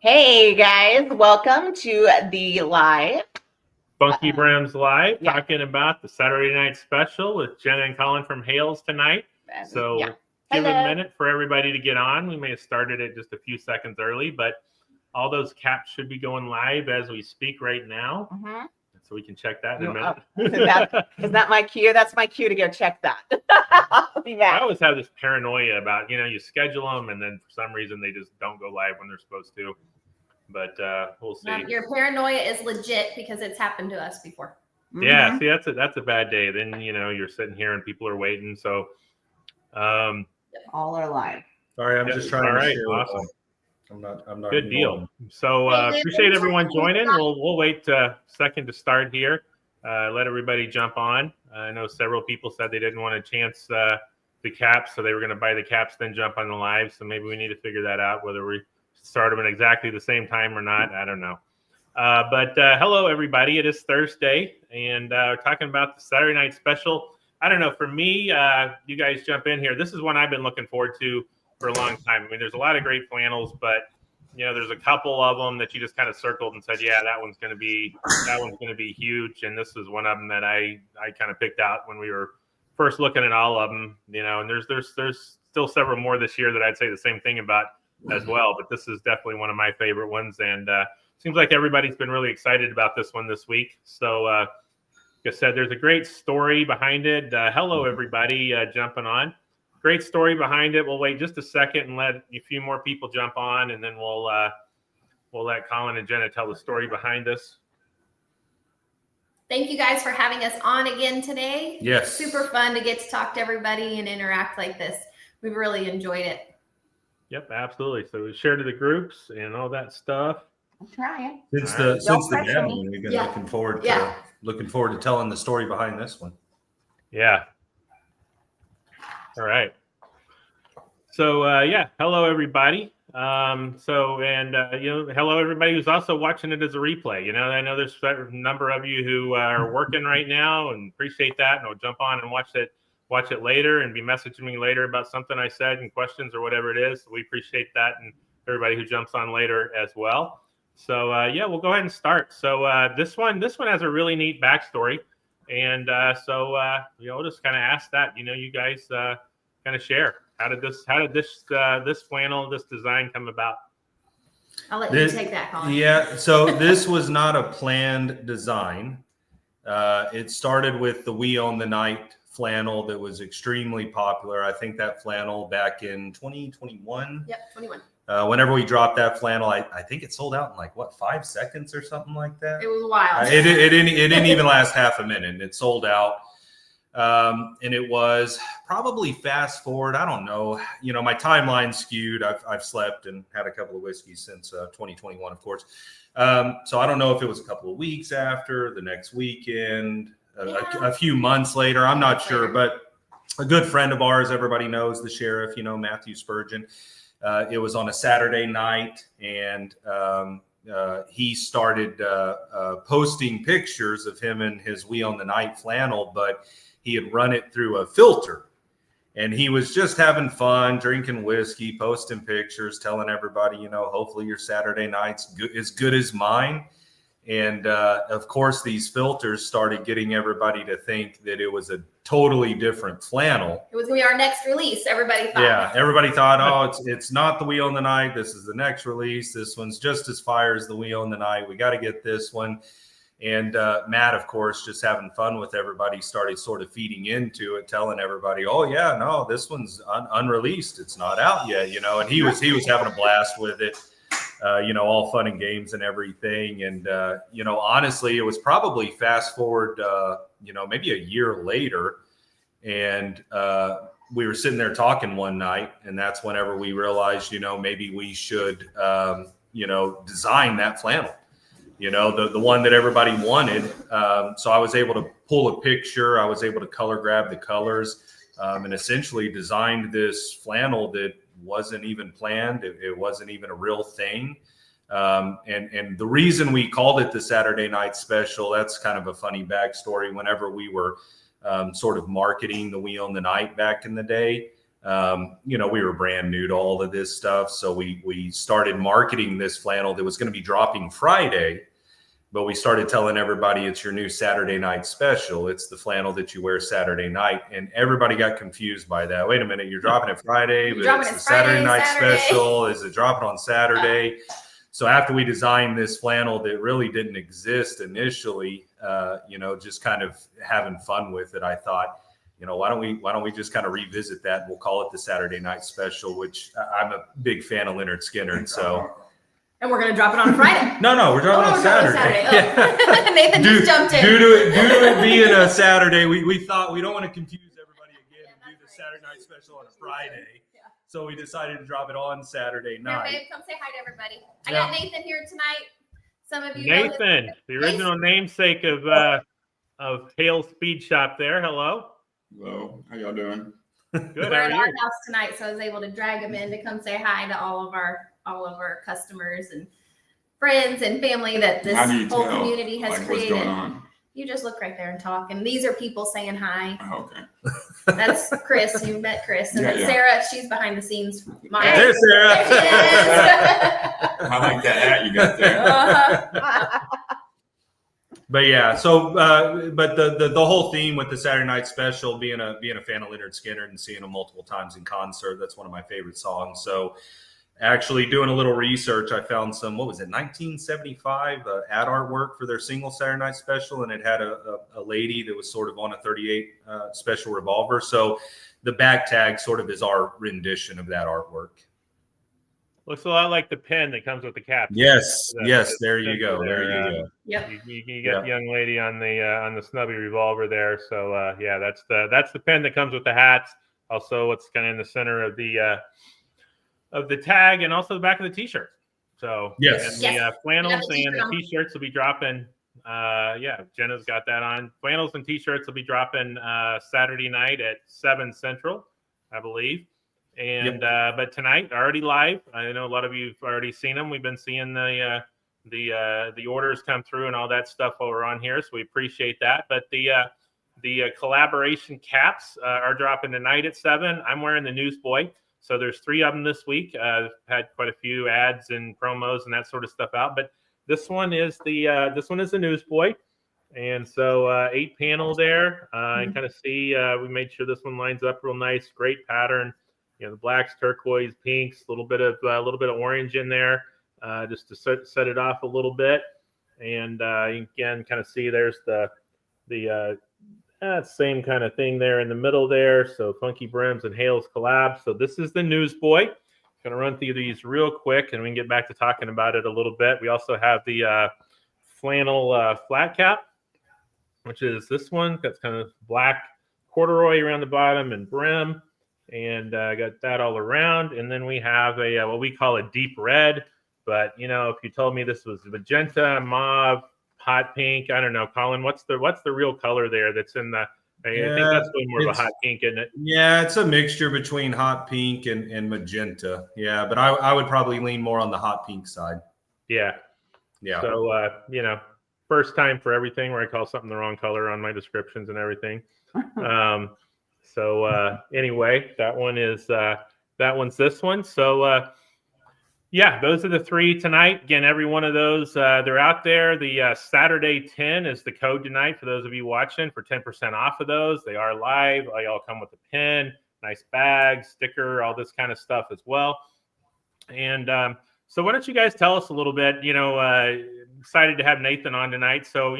Hey guys, welcome to the live. FunkyBrims live, yeah. talking about the Saturday night special with Jenna and Colin from Hales tonight. So give a minute for everybody to get on. We may have started it just a few seconds early, but all those caps should be going live as we speak right now. Mm-hmm. So we can check that in a minute. Is that my cue? That's my cue to go check that. I'll be back. I always have this paranoia about, you schedule them and then for some reason they just don't go live when they're supposed to. But we'll see. Your paranoia is legit because it's happened to us before. Yeah, see, that's a bad day. Then you're sitting here and people are waiting. So all are live. Sorry, I'm just trying to share. Awesome. I'm not Good deal. So appreciate everyone joining. We'll wait a second to start here. Let everybody jump on. I know several people said they didn't want to chance the caps, so they were going to buy the caps then jump on the live. So maybe we need to figure that out, whether we start them at exactly the same time or not. I don't know. But hello, everybody. It is Thursday, and we're talking about the Saturday night special. I don't know. For me, you guys jump in here. This is one I've been looking forward to for a long time. I mean, there's a lot of great flannels, but there's a couple of them that you just kind of circled and said, yeah, that one's going to be huge. And this was one of them that I kind of picked out when we were first looking at all of them. And there's still several more this year that I'd say the same thing about as well. But this is definitely one of my favorite ones, and seems like everybody's been really excited about this one this week. So, like I said, there's a great story behind it. Hello, everybody jumping on. Great story behind it. We'll wait just a second and let a few more people jump on, and then we'll let Colin and Jenna tell the story behind this. Thank you guys for having us on again today. Yes. Super fun to get to talk to everybody and interact like this. We've really enjoyed it. Yep, absolutely. So we share to the groups and all that stuff. I'm trying. Since the beginning, we've been looking forward to telling the story behind this one. Yeah. All right. So hello everybody. Hello everybody who's also watching it as a replay. I know there's a number of you who are working right now, and appreciate that, and will jump on and watch it later and be messaging me later about something I said and questions or whatever it is. We appreciate that, and everybody who jumps on later as well. So we'll go ahead and start. So this one has a really neat backstory, and we'll just kind of ask that. You guys kind of share how did this flannel, this design come about? I'll let you take that, Colin. Yeah. So this was not a planned design. It started with the We Own the Night flannel that was extremely popular. I think that flannel back in 2021. Yep, 21. Whenever we dropped that flannel, I think it sold out in 5 seconds or something like that. It was wild. It didn't even last half a minute. It sold out. And it was probably fast forward. I don't know. My timeline's skewed. I've slept and had a couple of whiskeys since 2021, of course. So I don't know if it was a couple of weeks after, the next weekend, a few months later. I'm not sure, but a good friend of ours, everybody knows the sheriff, Matthew Spurgeon. It was on a Saturday night, and he started posting pictures of him and his We Own the Night flannel, but he had run it through a filter, and he was just having fun, drinking whiskey, posting pictures, telling everybody, hopefully your Saturday night's as good as mine. And of course, these filters started getting everybody to think that it was a totally different flannel. It was going to be our next release, everybody thought. Yeah, everybody thought, it's not the We Own the Night. This is the next release. This one's just as fire as the We Own the Night. We got to get this one. And Matt, of course, just having fun with everybody, started sort of feeding into it, telling everybody, oh, yeah, no, this one's unreleased. It's not out yet, and he was having a blast with it. All fun and games and everything. And, honestly, it was probably fast forward, maybe a year later. And we were sitting there talking one night, and that's whenever we realized, maybe we should, design that flannel, the one that everybody wanted. So I was able to pull a picture. I was able to color grab the colors and essentially designed this flannel that wasn't even planned. It wasn't even a real thing. And the reason we called it the Saturday night special, that's kind of a funny backstory. Whenever we were sort of marketing the We Own the Night back in the day, We were brand new to all of this stuff. So we started marketing this flannel that was going to be dropping Friday, but we started telling everybody it's your new Saturday night special. It's the flannel that you wear Saturday night. And everybody got confused by that. Wait a minute, you're dropping it Friday, but it's the Saturday night special. Is it dropping on Saturday? So after we designed this flannel that really didn't exist initially, just kind of having fun with it, I thought, why don't we just kind of revisit that? We'll call it the Saturday night special, which I'm a big fan of Leonard Skinner. And we're going to drop it on Friday. No, we're dropping on Saturday. Oh. Nathan just jumped in. Due to it being a Saturday, we thought we don't want to confuse everybody again and do the Saturday night special on a Friday. Yeah. So we decided to drop it on Saturday night. Here, babe, come say hi to everybody. I got Nathan here tonight. Some of you Nathan, the original namesake of Hales Speed Shop there. Hello. Hello. How y'all doing? Good. We're at our house tonight, so I was able to drag him in to come say hi to all of our customers and friends and family that this whole community has created. What's going on? You just look right there and talk, and these are people saying hi. Oh, okay. That's Chris. You met Chris, and then Sarah. She's behind the scenes. There's Sarah. There she is. I like that hat you got there. But yeah, so but the whole theme with the Saturday night special, being a fan of Leonard Skinner and seeing him multiple times in concert, that's one of my favorite songs. So actually doing a little research, I found some 1975 ad artwork for their single Saturday night special, and it had a lady that was sort of on a 38 special revolver. So the back tag sort of is our rendition of that artwork. Looks a lot like the pen that comes with the cap. Yes. There you go. Yep. You get the young lady on the snubby revolver there. So that's the pen that comes with the hats. Also, what's kind of in the center of the tag, and also the back of the t-shirt. So yes, and the flannels and the t-shirts will be dropping. Jenna's got that on. Flannels and t-shirts will be dropping Saturday night at 7 Central, I believe. And but tonight, already live. I know a lot of you've already seen them. We've been seeing the orders come through and all that stuff while we're on here, so we appreciate that. But the collaboration caps are dropping tonight at 7. I'm wearing the Newsboy, so there's 3 of them this week. I've had quite a few ads and promos and that sort of stuff out, but this one is the Newsboy. And so 8 panel there. You kind of see we made sure this one lines up real nice. Great pattern. The blacks, turquoise, pinks, a little bit of orange in there, just to set it off a little bit. And you can kind of see there's the same kind of thing there in the middle there. So FunkyBrims and Hales collab. So this is the Newsboy. Going to run through these real quick, and we can get back to talking about it a little bit. We also have the flannel flat cap, which is this one. That's kind of black corduroy around the bottom and brim. And got that all around. And then we have a what we call a deep red. But if you told me this was magenta, mauve, hot pink, I don't know, Colin, what's the real color there that's in the? I think that's way more of a hot pink, isn't it? Yeah, it's a mixture between hot pink and magenta. Yeah, but I would probably lean more on the hot pink side. Yeah. So first time for everything where I call something the wrong color on my descriptions and everything. So anyway, that one's this one. So those are the 3 tonight. Again, every one of those, they're out there. The Saturday 10 is the code tonight for those of you watching for 10% off of those. They are live. They all come with a pin, nice bag, sticker, all this kind of stuff as well. And so why don't you guys tell us a little bit, excited to have Nathan on tonight. So,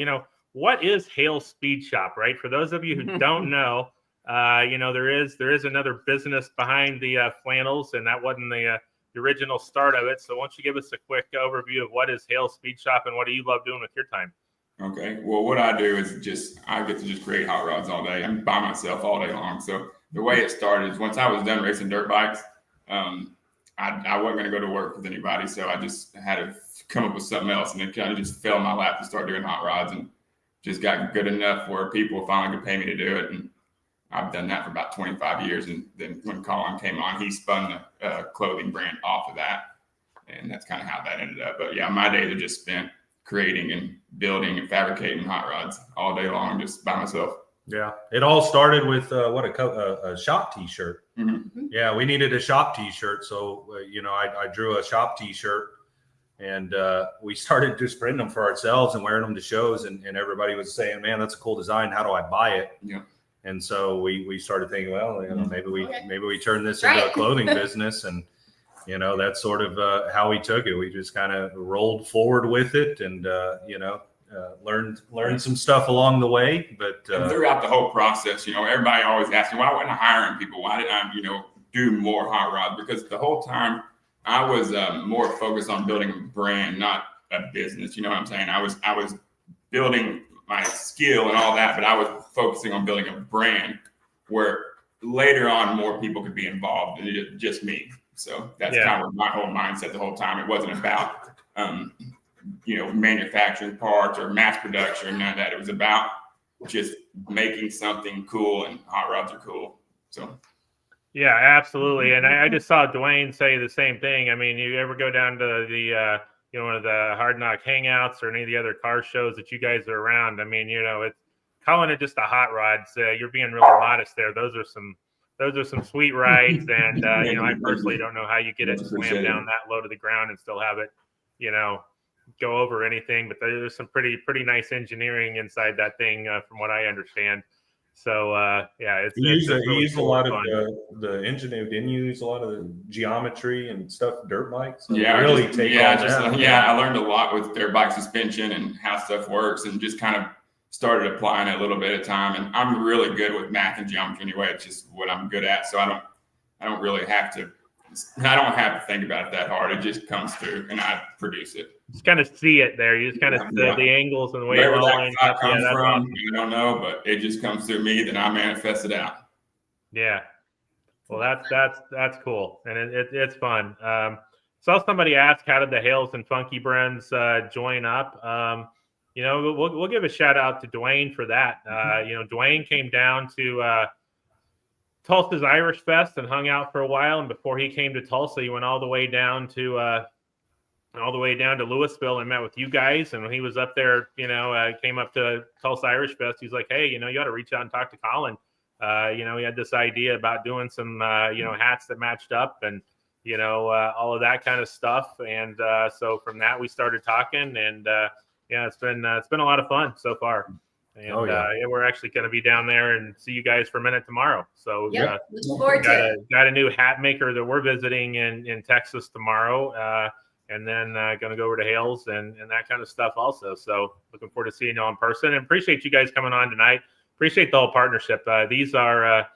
what is Hales Speed Shop, right? For those of you who don't know, there is another business behind the flannels, and that wasn't the original start of it. So why don't you give us a quick overview of what is Hales Speed Shop and what do you love doing with your time? Okay. Well, what I do is I get to just create hot rods all day. I'm by myself all day long. So the way it started is once I was done racing dirt bikes, I wasn't going to go to work with anybody. So I just had to come up with something else, and it kind of just fell in my lap to start doing hot rods, and just got good enough where people finally could pay me to do it. And I've done that for about 25 years. And then when Colin came on, he spun the clothing brand off of that. And that's kind of how that ended up. But yeah, my days are just spent creating and building and fabricating hot rods all day long, just by myself. Yeah, it all started with a shop T-shirt. Mhm. Yeah, we needed a shop T-shirt, so I drew a shop T-shirt, and we started just printing them for ourselves and wearing them to shows, and everybody was saying, "Man, that's a cool design. How do I buy it?" Yeah. And so we started thinking, well, maybe we turn this Right. into a clothing business, and that's sort of how we took it. We just kind of rolled forward with it, and learned some stuff along the way. But And throughout the whole process, everybody always asks me, why wasn't I hiring people? Why didn't I, do more hot rods? Because the whole time I was more focused on building a brand, not a business. You know what I'm saying? I was building my skill and all that, but I was focusing on building a brand where later on more people could be involved than just me. So that's kind of my whole mindset the whole time. It wasn't about manufacturing parts or mass production, none of that. It was about just making something cool, and hot rods are cool. So yeah, absolutely. And I just saw Dwayne say the same thing. I mean, you ever go down to the one of the Hard Knock Hangouts or any of the other car shows that you guys are around? I mean, it's calling it just a hot rod. You're being really modest there. Those are some sweet rides, and I personally don't know how you get it slammed down that low to the ground and still have it, go over anything. But there's some pretty nice engineering inside that thing, from what I understand. So it's you use a lot fun. of the engineering. Didn't you use a lot of the geometry and stuff, dirt bikes? Yeah, really take all that. Yeah, I learned a lot with dirt bike suspension and how stuff works, and just kind of started applying it a little bit at a time. And I'm really good with math and geometry anyway. It's just what I'm good at. So I don't really have to. I don't have to think about it that hard. It just comes through, and I produce it. Just kind of see it there. You just kind of the angles and the way it all lines up. Comes Yeah, from, awesome. I don't know, but it just comes through me. Then I manifest it out. Yeah. Well, that's cool, and it's fun. Saw somebody ask, how did the Hales and FunkyBrims join up? We'll give a shout out to Dwayne for that. Dwayne came down to Tulsa's Irish Fest and hung out for a while, and before he came to Tulsa, he went all the way down to Louisville and met with you guys. And when he was up there, came up to Tulsa Irish Fest, he's like, hey, you ought to reach out and talk to Colin. He had this idea about doing some hats that matched up, and all of that kind of stuff. And so from that we started talking, and it's been a lot of fun so far. And we're actually going to be down there and see you guys for a minute tomorrow. So looking forward to it. Got a new hat maker that we're visiting in Texas tomorrow. And then going to go over to Hales and that kind of stuff also. So looking forward to seeing you in person, and appreciate you guys coming on tonight. Appreciate the whole partnership. These are a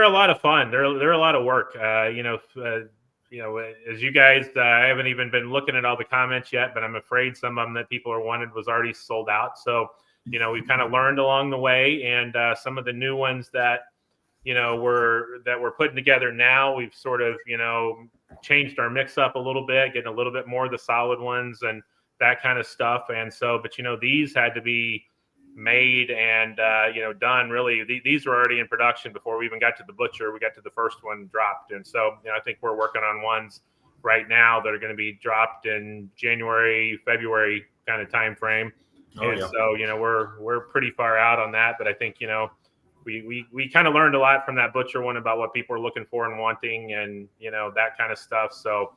lot of fun. They're a lot of work. As you guys, I haven't even been looking at all the comments yet, but I'm afraid some of them that people are wanted was already sold out. So, we've kind of learned along the way, and some of the new ones that we're putting together now, we've sort of, changed our mix up a little bit, getting a little bit more of the solid ones and that kind of stuff. And so, but these had to be made and done. Really, these were already in production before we even got to the butcher. We got to the first one dropped, and so I think we're working on ones right now that are going to be dropped in January, February kind of time frame. So we're pretty far out on that, but I think we kind of learned a lot from that butcher one about what people are looking for and wanting, and that kind of stuff. So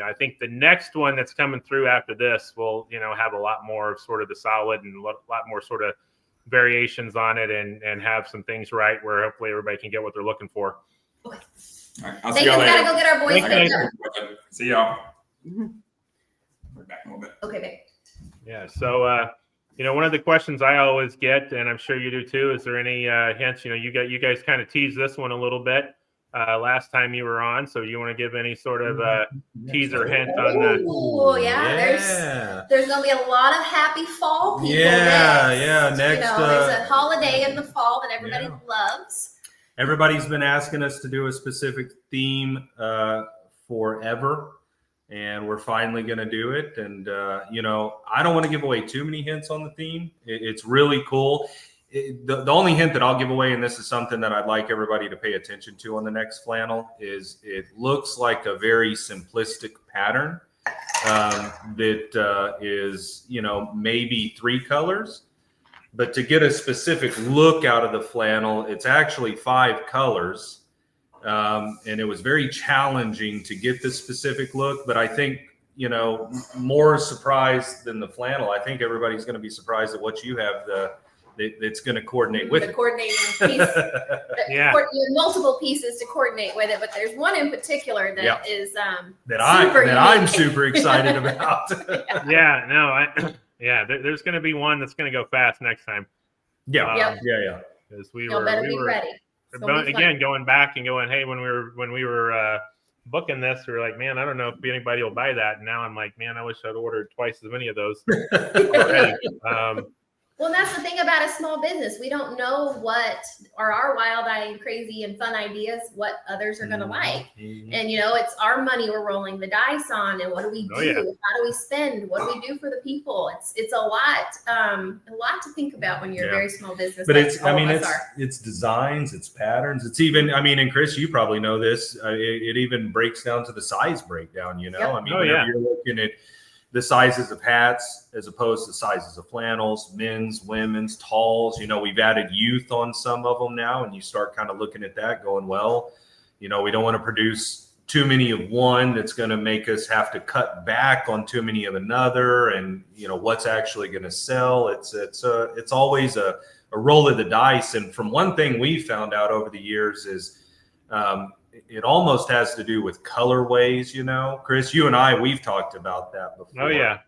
I think the next one that's coming through after this will have a lot more of sort of the solid and a lot more sort of variations on it, and have some things right where hopefully everybody can get what they're looking for. Okay. All right, I'll see y'all We later. gotta go get our boys picked up. See y'all. We're back a little bit. Okay, babe. Yeah. So, one of the questions I always get, and I'm sure you do too, is there any hints? You guys kind of teased this one a little bit last time you were on. So you want to give any sort of teaser hint on that? Oh yeah. There's gonna be a lot of happy fall people. Next. There's a holiday in the fall that everybody loves. Everybody's been asking us to do a specific theme forever. And we're finally going to do it. And, I don't want to give away too many hints on the theme. It's really cool. The only hint that I'll give away, and this is something that I'd like everybody to pay attention to on the next flannel, is it looks like a very simplistic pattern that is, maybe 3 colors. But to get a specific look out of the flannel, it's actually 5 colors. And it was very challenging to get this specific look. But I think, you know, more surprised than the flannel. I think everybody's going to be surprised at what you have that's going to coordinate with the it. coordinating piece. Yeah. You have multiple pieces to coordinate with it, but there's one in particular that is I'm super excited about. Yeah, no, there's going to be one that's going to go fast next time. Yeah. Because we Y'all better be were ready. It's gonna be fun. again going back and going, hey, when we were booking this, we were like, man, I don't know if anybody will buy that. And now I'm like, man, I wish I'd ordered twice as many of those already. Well, that's the thing about a small business. We don't know what are our wild-eyed and crazy and fun ideas, what others are going to like. And, you know, it's our money we're rolling the dice on. And what do we do? How do we spend? What do we do for the people? It's a lot to think about when you're a very small business. But it's designs, it's patterns. It's even, I mean, and Chris, you probably know this. It even breaks down to the size breakdown, you know? Yep. I mean, whenever you're looking at the sizes of hats as opposed to sizes of flannels, men's, women's, talls. You know, we've added youth on some of them now, and you start kind of looking at that going, well, you know, we don't want to produce too many of one that's going to make us have to cut back on too many of another, and, you know, what's actually going to sell. It's always a roll of the dice. And from one thing we found out over the years is it almost has to do with colorways, you know. Chris, you and I, we've talked about that before. Oh, yeah.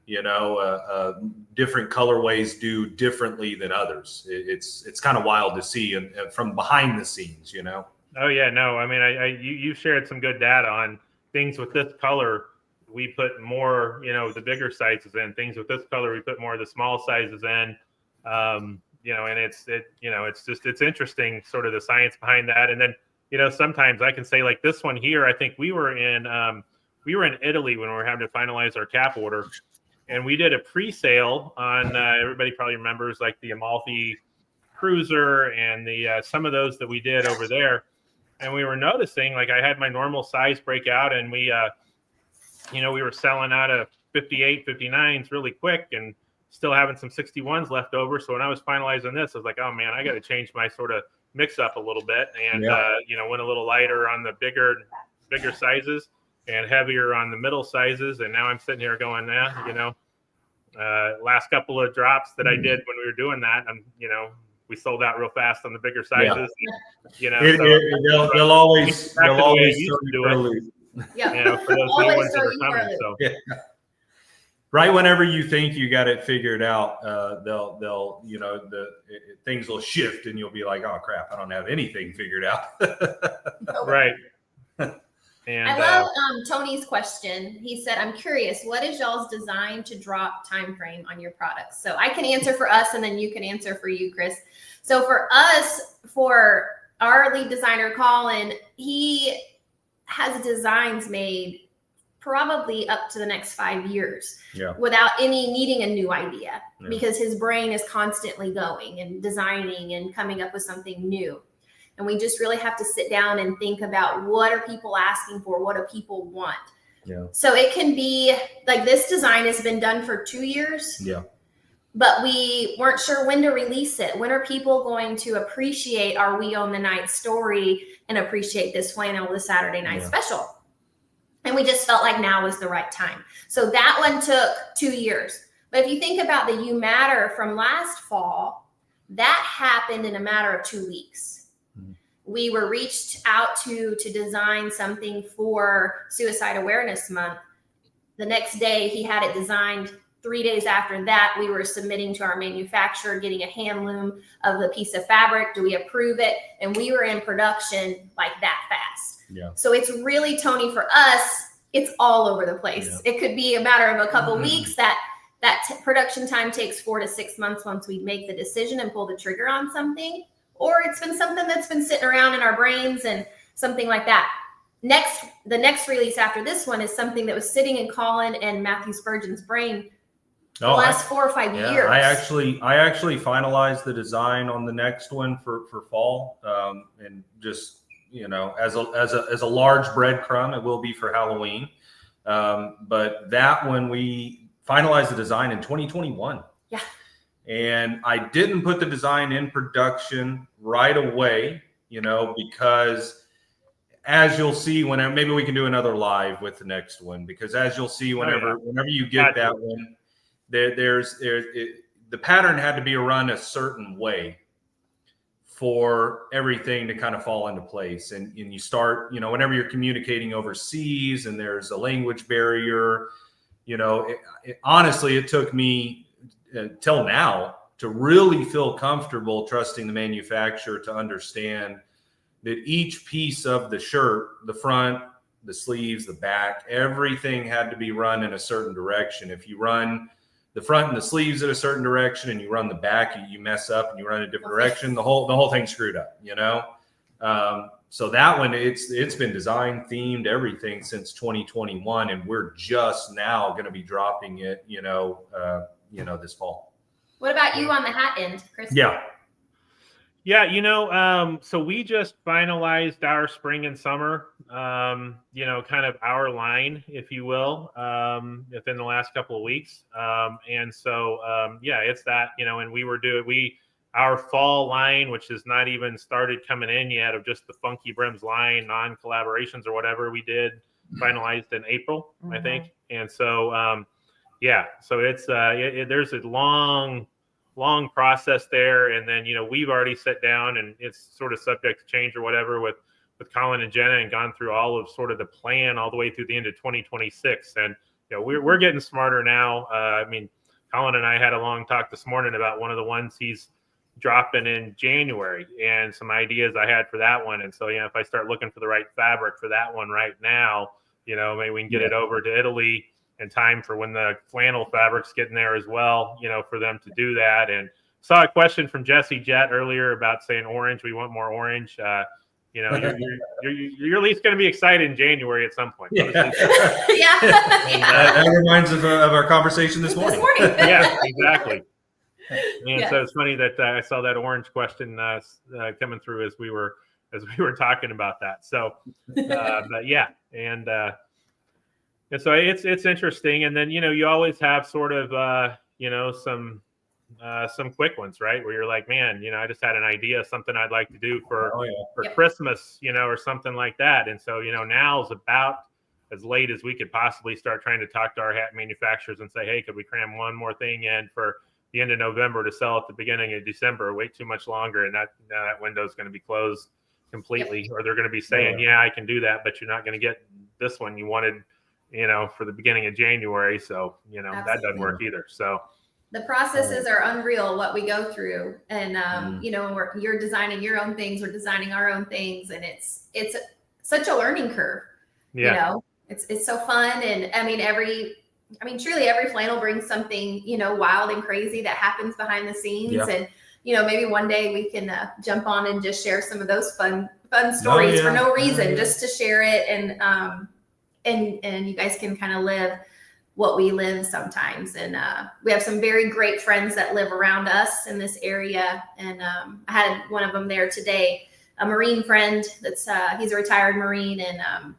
You know, different colorways do differently than others. It's kind of wild to see and from behind the scenes, you know. Oh, yeah. No, I mean, you shared some good data on things with this color. We put more, you know, the bigger sizes in. Things with this color, we put more of the small sizes in. You know, and it's interesting, sort of the science behind that. And then, you know, sometimes I can say, like this one here, I think we were in Italy when we were having to finalize our cap order, and we did a pre-sale on everybody probably remembers, like the Amalfi Cruiser and the some of those that we did over there. And we were noticing, like, I had my normal size breakout, and we you know, we were selling out of 58 59s really quick and still having some 61s left over. So when I was finalizing this, I was like, oh man, I got to change my sort of mix up a little bit, and you know, went a little lighter on the bigger sizes and heavier on the middle sizes. And now I'm sitting here going, you know, last couple of drops that I did when we were doing that, you know, we sold out real fast on the bigger sizes. You know, they'll always do it. Yeah. You know, for those new ones that are coming. So. Right whenever you think you got it figured out, they'll you know, things will shift, and you'll be like, oh crap, I don't have anything figured out. Right. And I love Tony's question. He said, I'm curious, what is y'all's design to drop time frame on your products? So I can answer for us, and then you can answer for you, Chris. So for us, for our lead designer, Colin, he has designs made probably up to the next 5 years without any needing a new idea, because his brain is constantly going and designing and coming up with something new. And we just really have to sit down and think about, what are people asking for? What do people want? Yeah. So it can be like, this design has been done for 2 years. Yeah. But we weren't sure when to release it. When are people going to appreciate our We Own the Night story and appreciate this flannel, the Saturday night special? And we just felt like now was the right time. So that one took 2 years. But if you think about the You Matter from last fall, that happened in a matter of 2 weeks. Mm-hmm. We were reached out to design something for Suicide Awareness Month. The next day, he had it designed. 3 days after that, we were submitting to our manufacturer, getting a hand loom of the piece of fabric. Do we approve it? And we were in production like that fast. Yeah. So it's really, Tony, for us, it's all over the place. Yeah. It could be a matter of a couple weeks. That production time takes 4 to 6 months once we make the decision and pull the trigger on something. Or it's been something that's been sitting around in our brains and something like that. The next release after this one is something that was sitting in Colin and Matthew Spurgeon's brain the last 4 or 5 years. I actually finalized the design on the next one for fall, and just, you know, as a large breadcrumb, it will be for Halloween. But that one, we finalized the design in 2021. Yeah. And I didn't put the design in production right away, because as you'll see, whenever, maybe we can do another live with the next one, because as you'll see, whenever you get that one, the pattern had to be run a certain way for everything to kind of fall into place. And you start, whenever you're communicating overseas and there's a language barrier, honestly, it took me till now to really feel comfortable trusting the manufacturer to understand that each piece of the shirt, the front, the sleeves, the back, everything had to be run in a certain direction. If you run the front and the sleeves in a certain direction and you run the back, you mess up and you run a different direction, the whole thing's screwed up, So that one, it's been designed, themed, everything since 2021, and we're just now going to be dropping it, this fall. What about you on the hat end, Chris? Yeah. Yeah, so we just finalized our spring and summer, kind of our line, if you will, within the last couple of weeks. And so, it's that, and we were our fall line, which has not even started coming in yet, of just the FunkyBrims line, non-collaborations or whatever we did, finalized in April, I think. And so, so it's, there's a long process there. And then, we've already sat down and it's sort of subject to change or whatever with Colin and Jenna, and gone through all of sort of the plan all the way through the end of 2026. And, we're getting smarter now. Colin and I had a long talk this morning about one of the ones he's dropping in January and some ideas I had for that one. And so, if I start looking for the right fabric for that one right now, maybe we can get it over to Italy in time for when the flannel fabric's getting there as well, for them to do that. And saw a question from Jesse Jett earlier about saying orange. We want more orange. You're at least going to be excited in January at some point. Yeah. That reminds of our conversation this morning. Yeah, exactly. And so it's funny that I saw that orange question coming through as we were talking about that. So, but yeah, and so it's interesting. And then you always have sort of some quick ones, right? Where you're like, man, I just had an idea, something I'd like to do for Christmas, or something like that. And so now's about as late as we could possibly start trying to talk to our hat manufacturers and say, hey, could we cram one more thing in for the end of November to sell at the beginning of December? Wait too much longer, and that window is going to be closed completely. Or they're going to be saying, yeah, I can do that, but you're not going to get this one you wanted, for the beginning of January. So that doesn't work either. So the processes are unreal, what we go through. And you're designing your own things, we're designing our own things, and it's such a learning curve. It's so fun. And truly every flannel brings something, wild and crazy that happens behind the scenes. Yeah. And, maybe one day we can jump on and just share some of those fun stories for no reason, just to share it. And you guys can kind of live what we live sometimes. And we have some very great friends that live around us in this area. And I had one of them there today, a Marine friend he's a retired Marine. And,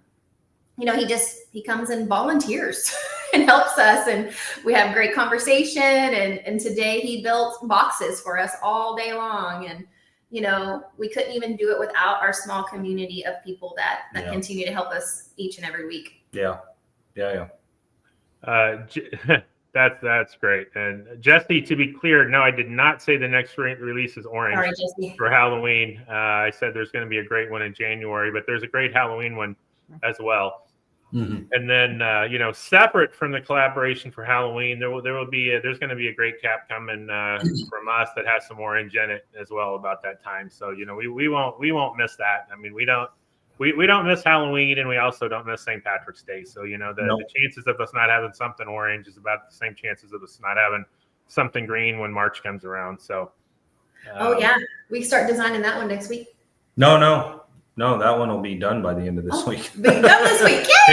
he comes and volunteers and helps us, and we have great conversation. And today he built boxes for us all day long. And, we couldn't even do it without our small community of people that continue to help us each and every week. Yeah. That's great. And Jesse, to be clear, no, I did not say the next release is orange. Sorry, Jesse. For Halloween. I said there's going to be a great one in January, but there's a great Halloween one as well. Mm-hmm. And then, separate from the collaboration for Halloween, there's going to be a great cap coming from us that has some orange in it as well about that time. So, we won't miss that. We don't miss Halloween, and we also don't miss St. Patrick's Day. So, the chances of us not having something orange is about the same chances of us not having something green when March comes around. So, we start designing that one next week. No, that one will be done by the end of this week. Be done this week. Yay!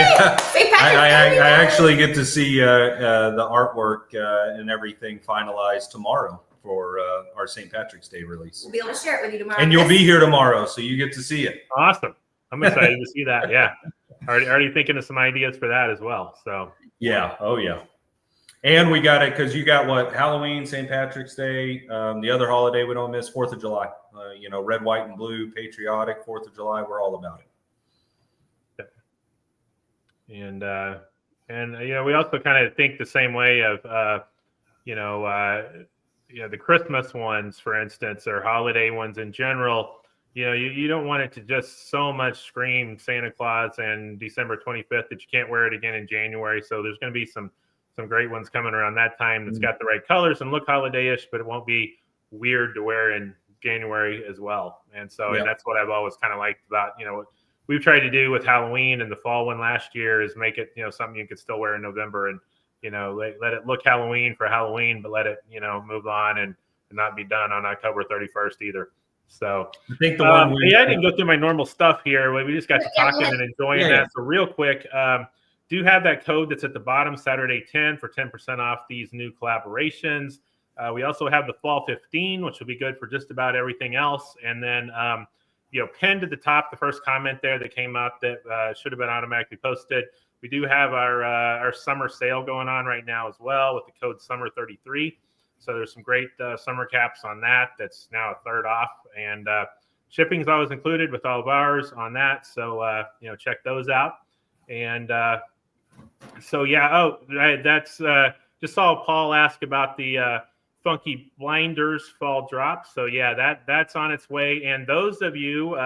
I actually get to see the artwork and everything finalized tomorrow for our St. Patrick's Day release. We'll be able to share it with you tomorrow. And you'll be here tomorrow, so you get to see it. Awesome. I'm excited to see that. Yeah. Already thinking of some ideas for that as well. So yeah. Oh yeah. And we got it because you got what? Halloween, St. Patrick's Day, the other holiday we don't miss, 4th of July. Red, white, and blue, patriotic, 4th of July. We're all about it. And we also kind of think the same way of the Christmas ones, for instance, or holiday ones in general. You don't want it to just so much scream Santa Claus and December 25th that you can't wear it again in January. So there's going to be some great ones coming around that time that's got the right colors and look holiday-ish, but it won't be weird to wear in January as well. And so and that's what I've always kind of liked about, what we've tried to do with Halloween and the fall one last year is make it, something you could still wear in November and, let it look Halloween for Halloween, but let it, move on and not be done on October 31st either. So I think the one I didn't go through my normal stuff here. We just got to talking and enjoying that. So real quick, do have that code that's at the bottom, Saturday 10 for 10% off these new collaborations. We also have the fall 15, which will be good for just about everything else. And then, pinned at the top, the first comment there that came up that should have been automatically posted. We do have our summer sale going on right now as well with the code SUMMER33. So there's some great summer caps on that. That's now a third off. And shipping is always included with all of ours on that. So, check those out. And that's just saw Paul ask about the Funky Blinders fall drop. So that's on its way. And those of you,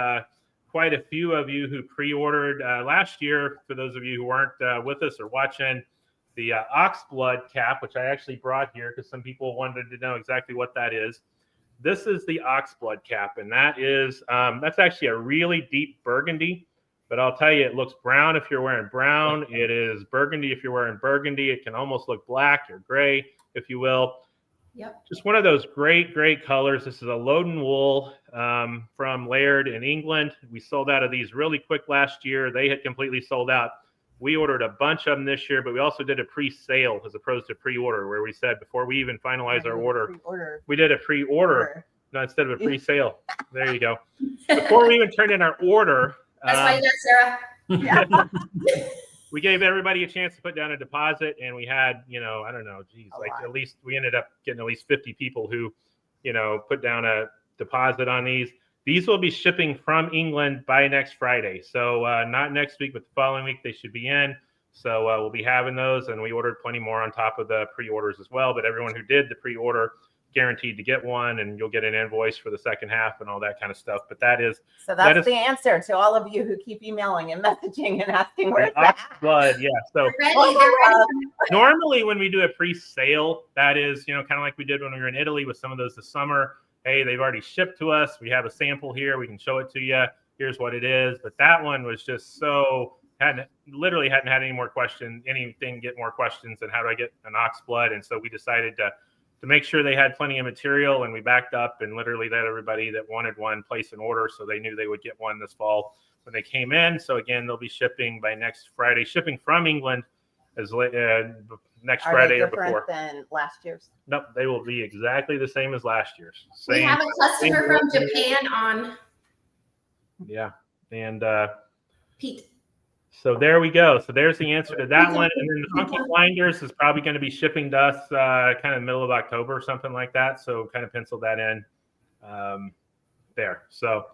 quite a few of you who pre-ordered last year, for those of you who weren't with us or watching, the Oxblood cap, which I actually brought here because some people wanted to know exactly what that is. This is the Oxblood cap, and that is that's actually a really deep burgundy. But I'll tell you, it looks brown if you're wearing brown. It is burgundy if you're wearing burgundy. It can almost look black or gray, if you will. Yep. Just one of those great, great colors. This is a Loden wool from Laird in England. We sold out of these really quick last year. They had completely sold out. We ordered a bunch of them this year, but we also did a pre-sale as opposed to pre-order, where we said before we even finalize our order, we did a pre-order instead of a pre-sale. There you go. Before we even turned in our order, that's why you got Sarah. we gave everybody a chance to put down a deposit, and we had, at least we ended up getting at least 50 people who, put down a deposit on these. These will be shipping from England by next Friday. So not next week, but the following week they should be in. So we'll be having those, and we ordered plenty more on top of the pre-orders as well. But everyone who did the pre-order guaranteed to get one, and you'll get an invoice for the second half and all that kind of stuff. But that's the answer to all of you who keep emailing and messaging and asking where's that Oxblood. Yeah. So normally when we do a pre-sale, that is, kind of like we did when we were in Italy with some of those this summer. Hey, they've already shipped to us. We have a sample here. We can show it to you. Here's what it is. But that one was just hadn't had any more questions, get more questions than how do I get an Oxblood? And so we decided to make sure they had plenty of material, and we backed up and literally let everybody that wanted one place an order so they knew they would get one this fall when they came in. So again, they'll be shipping by next Friday, shipping from England as next Friday or before. Than last year's? Nope, they will be exactly the same as last year's. We have a customer from Japan on. Yeah, and Pete. So there we go. So there's the answer to that one. And then the Funky Blinders is probably going to be shipping to us kind of middle of October or something like that. So kind of pencil that in there. So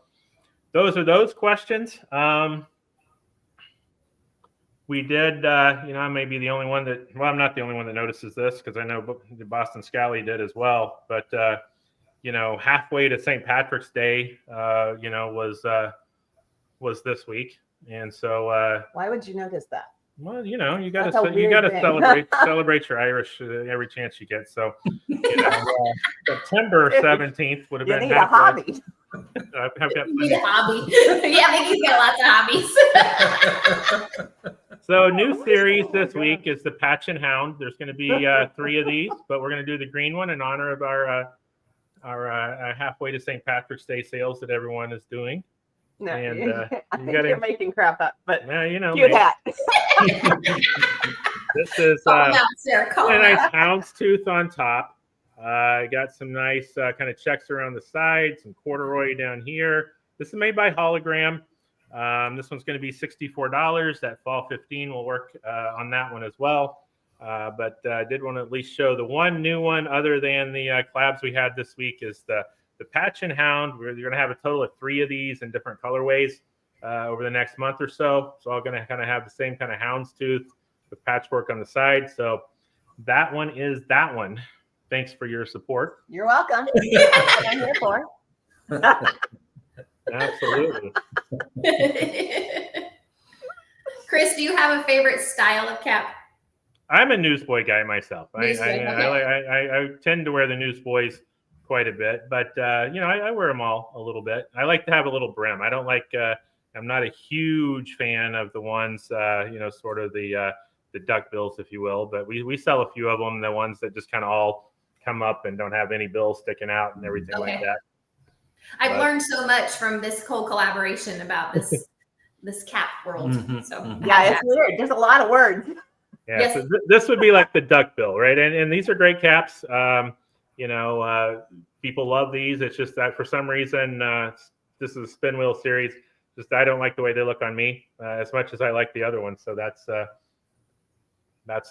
those are those questions. We did, I may be the only one I'm not the only one that notices this because I know the Boston Scally did as well. But, halfway to St. Patrick's Day, was this week. And so, why would you notice that? Well, you got to celebrate your Irish every chance you get. So, September 17th would have been a hobby. I've got a hobby. Yeah, I think he's got lots of hobbies. So, new series this week is the Patch and Hound. There's going to be 3 of these, but we're going to do the green one in honor of our halfway to St. Patrick's Day sales that everyone is doing. No, and I think you're making crap up, but cute hat. This is a nice houndstooth on top. Got some nice kind of checks around the side, some corduroy down here. This is made by Hologram. This one's going to be $64. That fall 15 will work on that one as well. But I did want to at least show the one new one other than the collabs we had this week is the Patch and Hound. We're going to have a total of 3 of these in different colorways over the next month or so. So all going to kind of have the same kind of houndstooth with patchwork on the side. So that one is that one. Thanks for your support. You're welcome. That's what I'm here for. Absolutely. Chris, do you have a favorite style of cap? I'm a newsboy guy myself. Newsboy, I tend to wear the newsboys quite a bit, but I wear them all a little bit. I like to have a little brim. I don't like. I'm not a huge fan of the ones, sort of the duck bills, if you will. But we sell a few of them. The ones that just kind of all come up and don't have any bills sticking out and everything like that. I've learned so much from this whole collaboration about this cap world. So yeah, it's weird. There's a lot of words. Yeah, yes. so this would be like the duck bill, right? And these are great caps. People love these. It's just that for some reason, this is a spin wheel series. Just I don't like the way they look on me as much as I like the other ones. So that's the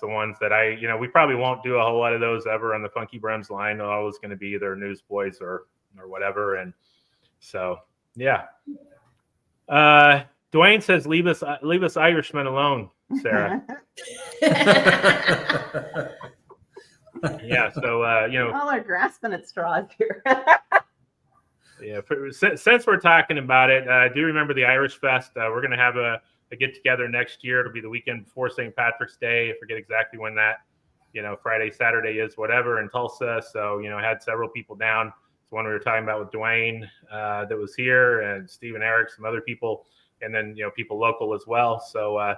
ones that we probably won't do a whole lot of those ever on the FunkyBrims line. They're always going to be either newsboys or whatever. And so, yeah. Dwayne says, leave us Irishmen alone, Sarah. Yeah. So, all are grasping at straws here. Yeah. Since we're talking about it, do remember the Irish Fest? We're going to have a get together next year. It'll be the weekend before St. Patrick's Day. I forget exactly when that, Friday, Saturday is, whatever, in Tulsa. So, I had several people down. It's one we were talking about with Dwayne that was here, and Steve and Eric, some other people, and then, people local as well. So,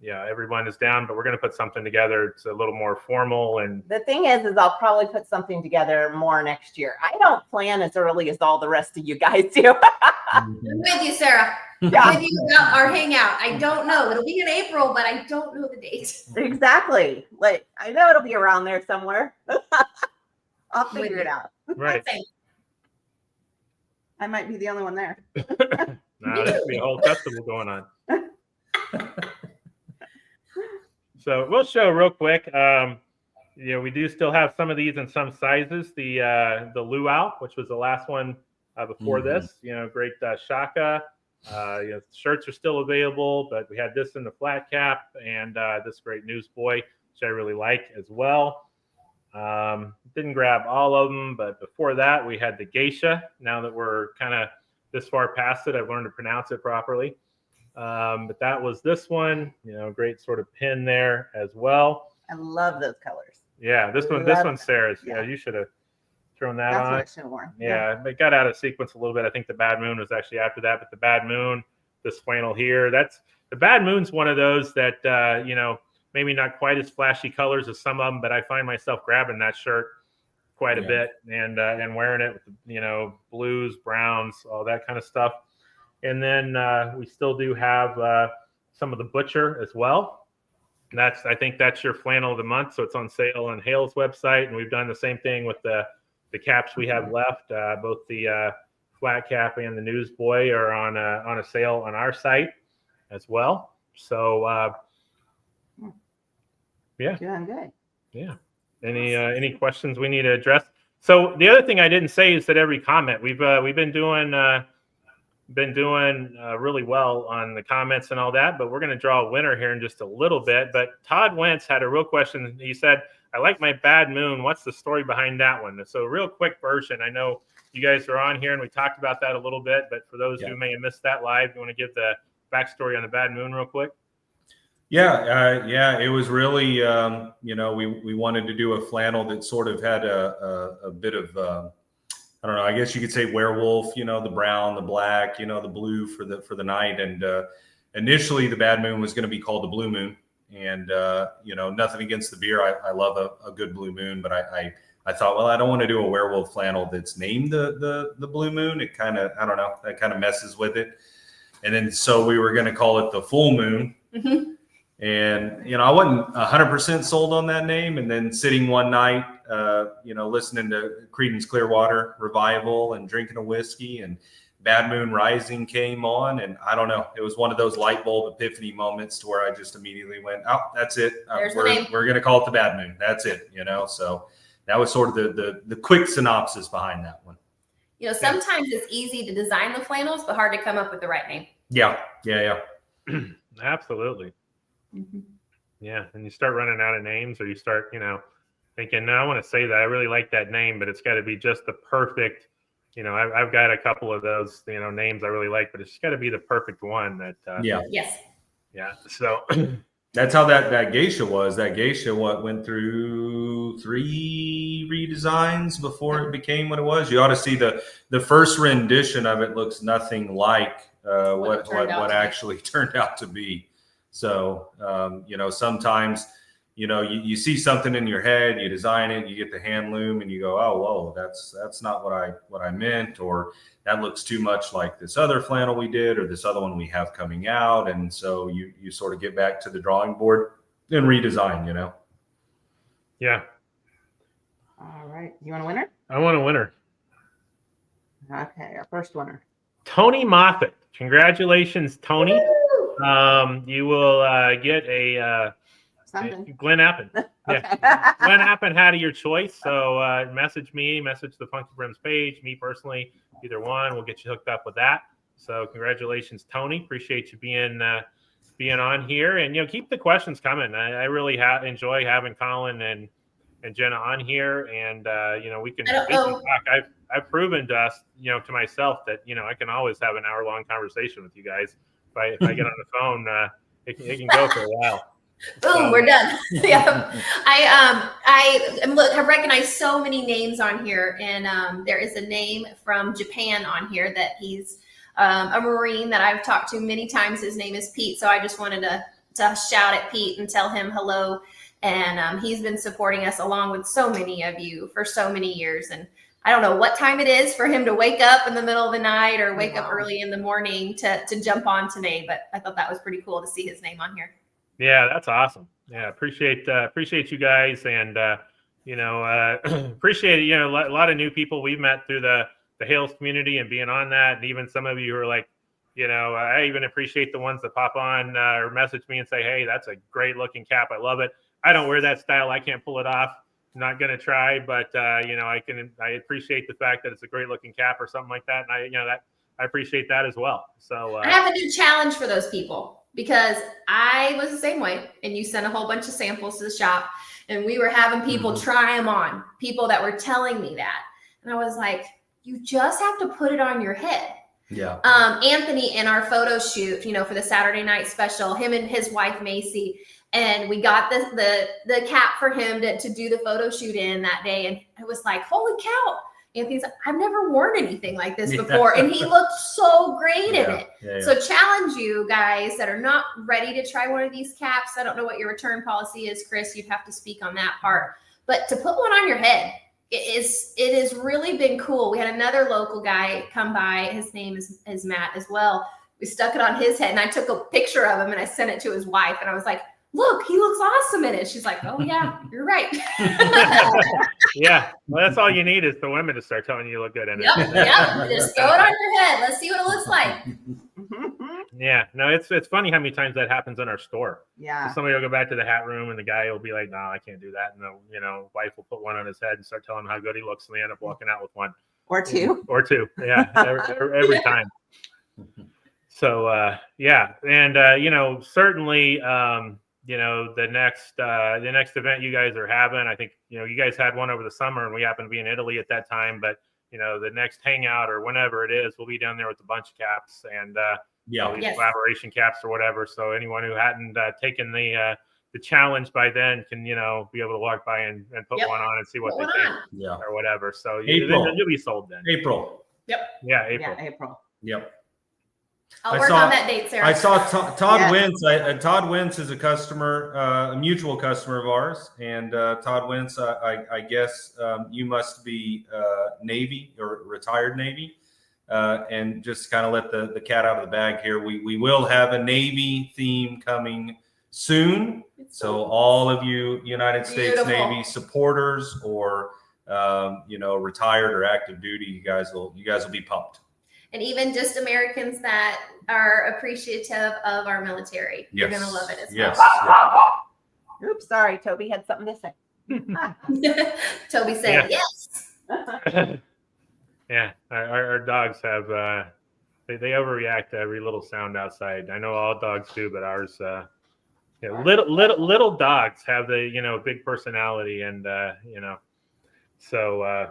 everyone is down, but we're going to put something together. It's a little more formal. And the thing is I'll probably put something together more next year. I don't plan as early as all the rest of you guys do. I'm with you, Sarah. Yeah. With you about our hangout. I don't know. It'll be in April, but I don't know the date. Exactly. Like, I know it'll be around there somewhere. I'll figure it out. right. I might be the only one there. No, there could be a whole festival going on. So we'll show real quick. We do still have some of these in some sizes. The luau, which was the last one before this. Great shaka. Shirts are still available, but we had this in the flat cap and this great newsboy, which I really like as well. Didn't grab all of them, but before that we had the geisha. Now that we're kind of this far past it, I've learned to pronounce it properly. But that was this one, great sort of pin there as well. I love those colors. Yeah, this one's Sarah's. Yeah, you should have thrown that on. That's what I should have worn. Yeah, it got out of sequence a little bit. I think the Bad Moon was actually after that, but the Bad Moon, this flannel here, the Bad Moon's one of those that, maybe not quite as flashy colors as some of them, but I find myself grabbing that shirt quite a bit and wearing it with, blues, browns, all that kind of stuff. And then we still do have some of the Butcher as well. And I think that's your flannel of the month. So it's on sale on Hales website. And we've done the same thing with the caps we have left. Both the flat cap and the newsboy are on a sale on our site as well. So yeah. Doing good. Yeah. Any questions we need to address? So the other thing I didn't say is that every comment we've been doing really well on the comments and all that, but we're going to draw a winner here in just a little bit. But Todd Wentz had a real question. He said, I like my Bad Moon. What's the story behind that one? So real quick version. I know you guys are on here and we talked about that a little bit, but for those who may have missed that live, you want to give the backstory on the Bad Moon real quick? Yeah. It was really, we wanted to do a flannel that sort of had a bit of, I don't know, I guess you could say werewolf, the brown, the black, the blue for the night. And initially the Bad Moon was going to be called the Blue Moon. And, nothing against the beer. I love a good Blue Moon, but I thought, well, I don't want to do a werewolf flannel that's named the Blue Moon. It kind of, I don't know, that kind of messes with it. And then so we were going to call it the Full Moon. Mm-hmm. And, I wasn't 100% sold on that name. And then sitting one night, listening to Creedence Clearwater Revival and drinking a whiskey and Bad Moon Rising came on, and I don't know, it was one of those light bulb epiphany moments to where I just immediately went, oh, that's it. We're going to call it the Bad Moon. That's it, you know? So that was sort of the quick synopsis behind that one. You know, sometimes it's easy to design the flannels, but hard to come up with the right name. Yeah. Absolutely. Mm-hmm. Yeah. And you start running out of names, or you start, you know, thinking, no, I want to say that. I really like that name, but it's got to be just the perfect, you know, I've got a couple of those, you know, names I really like, but it's got to be the perfect one that, Yes. Yeah. So that's how that geisha was. That geisha went through 3 redesigns before it became what it was. You ought to see the first rendition of it. Looks nothing like what actually turned out to be. So you know, sometimes, you know, you see something in your head, you design it, you get the hand loom, and you go, oh, whoa, that's not what I meant, or that looks too much like this other flannel we did, or this other one we have coming out. And so you sort of get back to the drawing board and redesign, you know? Yeah. All right. You want a winner? I want a winner. Okay. Our first winner. Tony Moffat. Congratulations, Tony. You will get a Something. Glenn Appen. Yeah. Glenn Appen had your choice. So message me, message the FunkyBrims page, me personally, either one. We'll get you hooked up with that. So congratulations, Tony. Appreciate you being on here. And, you know, keep the questions coming. I really enjoy having Colin and Jenna on here. And, you know, we can talk. I've proven to us, you know, to myself that, you know, I can always have an hour-long conversation with you guys. If I get on the phone, it can go for a while. Boom, we're done. Yeah. I have recognized so many names on here, and there is a name from Japan on here that he's a Marine that I've talked to many times. His name is Pete. So I just wanted to shout at Pete and tell him hello. And he's been supporting us along with so many of you for so many years. And I don't know what time it is for him to wake up in the middle of the night or wake up early in the morning to jump on today. But I thought that was pretty cool to see his name on here. Yeah, that's awesome. Yeah, appreciate you guys, and you know, appreciate, you know, a lot of new people we've met through the Hales community and being on that, and even some of you who are like, you know, I even appreciate the ones that pop on or message me and say, hey, that's a great looking cap. I love it. I don't wear that style. I can't pull it off. I'm not gonna try, but you know, I appreciate the fact that it's a great looking cap or something like that, and I appreciate that as well. So I have a new challenge for those people. Because I was the same way, and you sent a whole bunch of samples to the shop, and we were having people try them on, people that were telling me that. And I was like, you just have to put it on your head. Yeah. Anthony, in our photo shoot, you know, for the Saturday night special, him and his wife, Macy, and we got the cap for him to do the photo shoot in that day. And it was like, holy cow. Anthony's like, I've never worn anything like this before. And he looked so great in it. Yeah. So challenge you guys that are not ready to try one of these caps. I don't know what your return policy is, Chris. You'd have to speak on that part. But to put one on your head, it has really been cool. We had another local guy come by. His name is Matt as well. We stuck it on his head, and I took a picture of him, and I sent it to his wife. And I was like, look, he looks awesome in it. She's like, oh, yeah, you're right. Yeah. Well, that's all you need is the women to start telling you look good in it. Yep. Just throw it on your head. Let's see what it looks like. Yeah. No, it's funny how many times that happens in our store. Yeah. So somebody will go back to the hat room, and the guy will be like, no, I can't do that. And the, you know, wife will put one on his head and start telling him how good he looks, and they end up walking out with one. Or two. Or two. Yeah. Every time. So, yeah. And, you know, certainly, you know, the next event you guys are having, I think, you know, you guys had one over the summer, and we happened to be in Italy at that time, but, you know, the next hangout or whenever it is, we'll be down there with a bunch of caps and, collaboration caps or whatever. So anyone who hadn't taken the challenge by then can, you know, be able to walk by and put one on and see what they think or whatever. So you'll be sold then. April. Yep. Yeah. April. Yeah, April. Yep. I'll work on that date, Sarah. I saw Todd Wentz. Todd Wentz is a customer, a mutual customer of ours. And Todd Wentz, I guess you must be Navy or retired Navy. And just kind of let the cat out of the bag here. We will have a Navy theme coming soon. So all of you United States Navy supporters or you know, retired or active duty, you guys will be pumped. and even just Americans that are appreciative of our military. You're going to love it as well. Oops, sorry. Toby had something to say. Toby said yes. Yeah, our dogs have they overreact to every little sound outside. I know all dogs do, but ours little dogs have the big personality, and so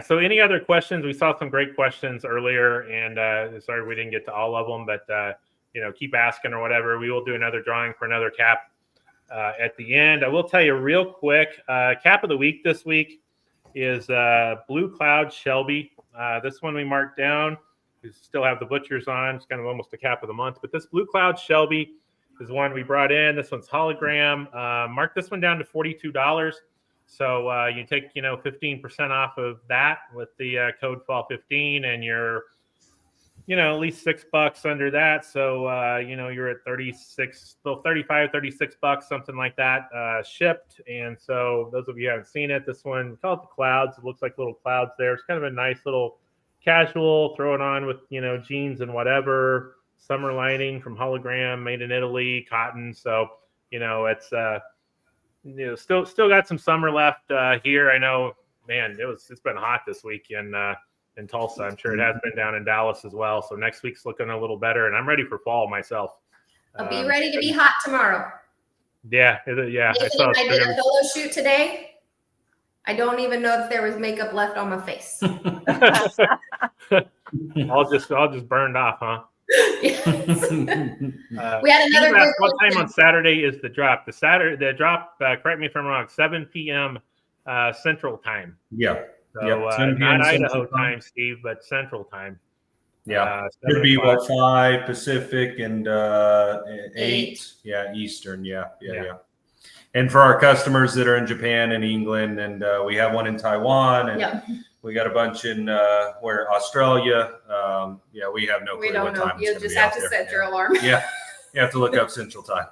so any other questions? We saw some great questions earlier, and sorry we didn't get to all of them, but keep asking or whatever. We will do another drawing for another cap at the end. I will tell you real quick, cap of the week this week is Blue Cloud Shelby. This one we marked down. We still have the butchers on. It's kind of almost a cap of the month, but this Blue Cloud Shelby is one we brought in. This one's hologram. Mark this one down to $42. So you take 15% off of that with the code fall15, and you're at least $6 under that. So you're at 35, $36, something like that, shipped. And so those of you who haven't seen it, this one, we call it the Clouds. It looks like little clouds there. It's kind of a nice little casual, throw it on with jeans and whatever. Summer lining from Hologram, made in Italy, cotton. So it's still got some summer left here. I know, man, it's been hot this week in Tulsa. I'm sure it has been down in Dallas as well. So next week's looking a little better, and I'm ready for fall myself. I'll be ready to be hot tomorrow. Yeah. I did a photo shoot today. I don't even know if there was makeup left on my face. all just burned off, huh? Yes. We had another good what time on Saturday is the drop? The drop, correct me if I'm wrong, 7 p.m. Central Time. Yeah. So Central not Idaho time, Steve, but Central Time. Yeah. Could be 5 Pacific and 8. Yeah, Eastern. Yeah. And for our customers that are in Japan and England, and we have one in Taiwan, and we got a bunch in Australia. We have no clue. We don't what know. time You'll just have to set your alarm. Yeah, you have to look up Central Time.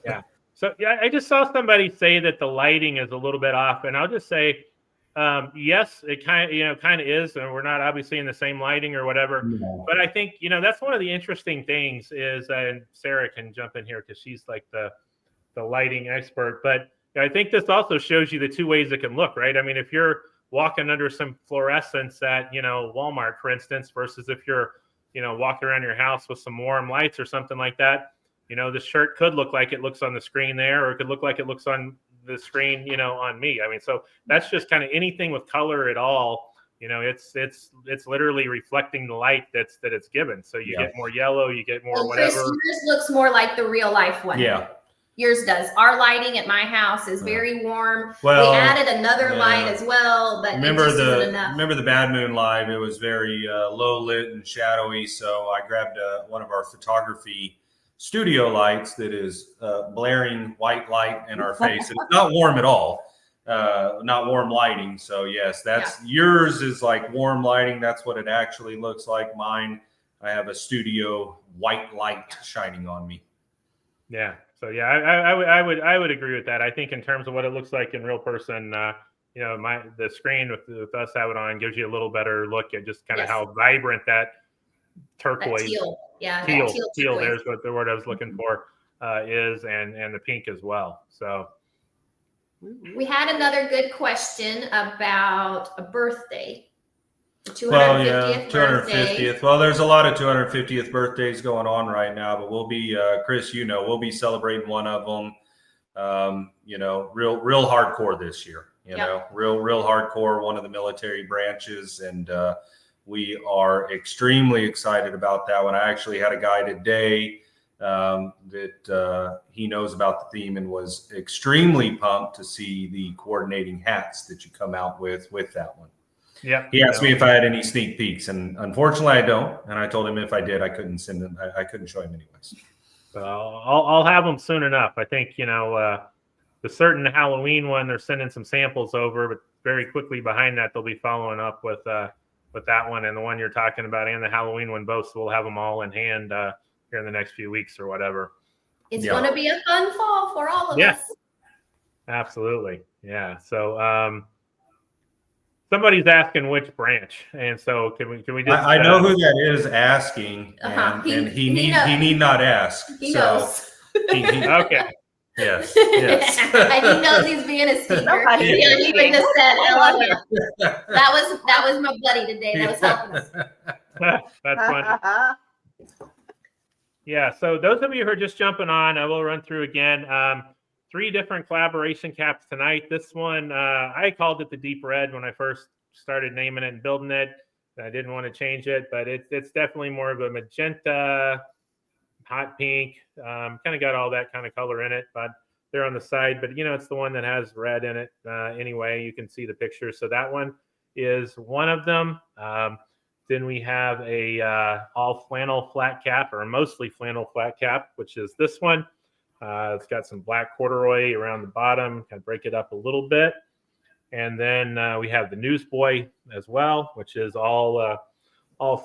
Yeah. So I just saw somebody say that the lighting is a little bit off, and I'll just say, yes, it kind of is, and we're not obviously in the same lighting or whatever. No. But I think that's one of the interesting things is, and Sarah can jump in here because she's like the lighting expert. But I think this also shows you the two ways it can look, right? I mean, if you're walking under some fluorescence at Walmart, for instance, versus if you're walking around your house with some warm lights or something like that, the shirt could look like it looks on the screen there, or it could look like it looks on the screen, on me. I mean, so that's just kind of anything with color at all. It's literally reflecting the light that it's given. So you get more yellow, you get more whatever. Yours looks more like the real life one. Yeah. Yours does. Our lighting at my house is very warm. Well, we added another light as well, but remember it just isn't enough. Remember the Bad Moon Live? It was very low lit and shadowy. So I grabbed one of our photography studio lights that is blaring white light in our face. It's not warm at all. Not warm lighting. So yes, yours is like warm lighting. That's what it actually looks like. Mine, I have a studio white light shining on me. Yeah. So yeah, I would agree with that. I think in terms of what it looks like in real person, the screen with us have it on gives you a little better look at just kind of how vibrant that turquoise, teal. There's what the word I was looking for is, and the pink as well. So we had another good question about a birthday. 250th birthday. 250th. Well, there's a lot of 250th birthdays going on right now, but we'll be, Chris, we'll be celebrating one of them. Real hardcore this year. Real hardcore. One of the military branches, and we are extremely excited about that one. I actually had a guy today that he knows about the theme and was extremely pumped to see the coordinating hats that you come out with that one. Yeah. He asked me if I had any sneak peeks, and unfortunately I don't. And I told him if I did, I couldn't send them. I couldn't show him anyways. So I'll have them soon enough. I think, the certain Halloween one, they're sending some samples over, but very quickly behind that, they'll be following up with that one and the one you're talking about and the Halloween one both. So we'll have them all in hand here in the next few weeks or whatever. It's going to be a fun fall for all of us. Absolutely. Yeah. So, Somebody's asking which branch, and so can we just? I know who that is asking, Uh-huh. and he knows. need not ask. He so knows. Okay. Yes. Yes. And he knows he's being a stinker. Nobody He is. even just said, LOL. That was my buddy today. That was helping us. That's funny. Yeah. So those of you who are just jumping on, I will run through again. 3 different collaboration caps tonight. This one, I called it the Deep Red when I first started naming it and building it. I didn't want to change it, but it's definitely more of a magenta, hot pink. Kind of got all that kind of color in it, but they're on the side. But it's the one that has red in it anyway. You can see the picture. So that one is one of them. Then we have a all flannel flat cap, or mostly flannel flat cap, which is this one. It's got some black corduroy around the bottom, kind of break it up a little bit. And then we have the Newsboy as well, which is all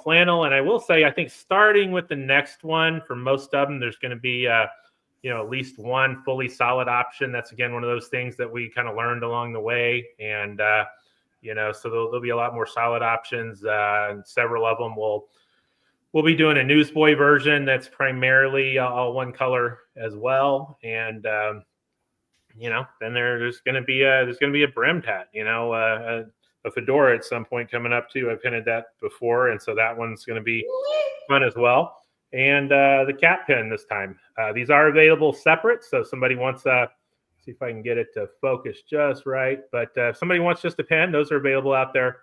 flannel. And I will say, I think starting with the next one, for most of them, there's going to be at least one fully solid option. That's again one of those things that we kind of learned along the way. And so there'll be a lot more solid options. And several of them we'll be doing a Newsboy version that's primarily all one color as well. And then there's going to be a brimmed hat, a fedora at some point coming up too. I've hinted that before, and so that one's going to be fun as well. And the cap pin this time. These are available separate, so if somebody wants see if I can get it to focus just right. But if somebody wants just a pin, those are available out there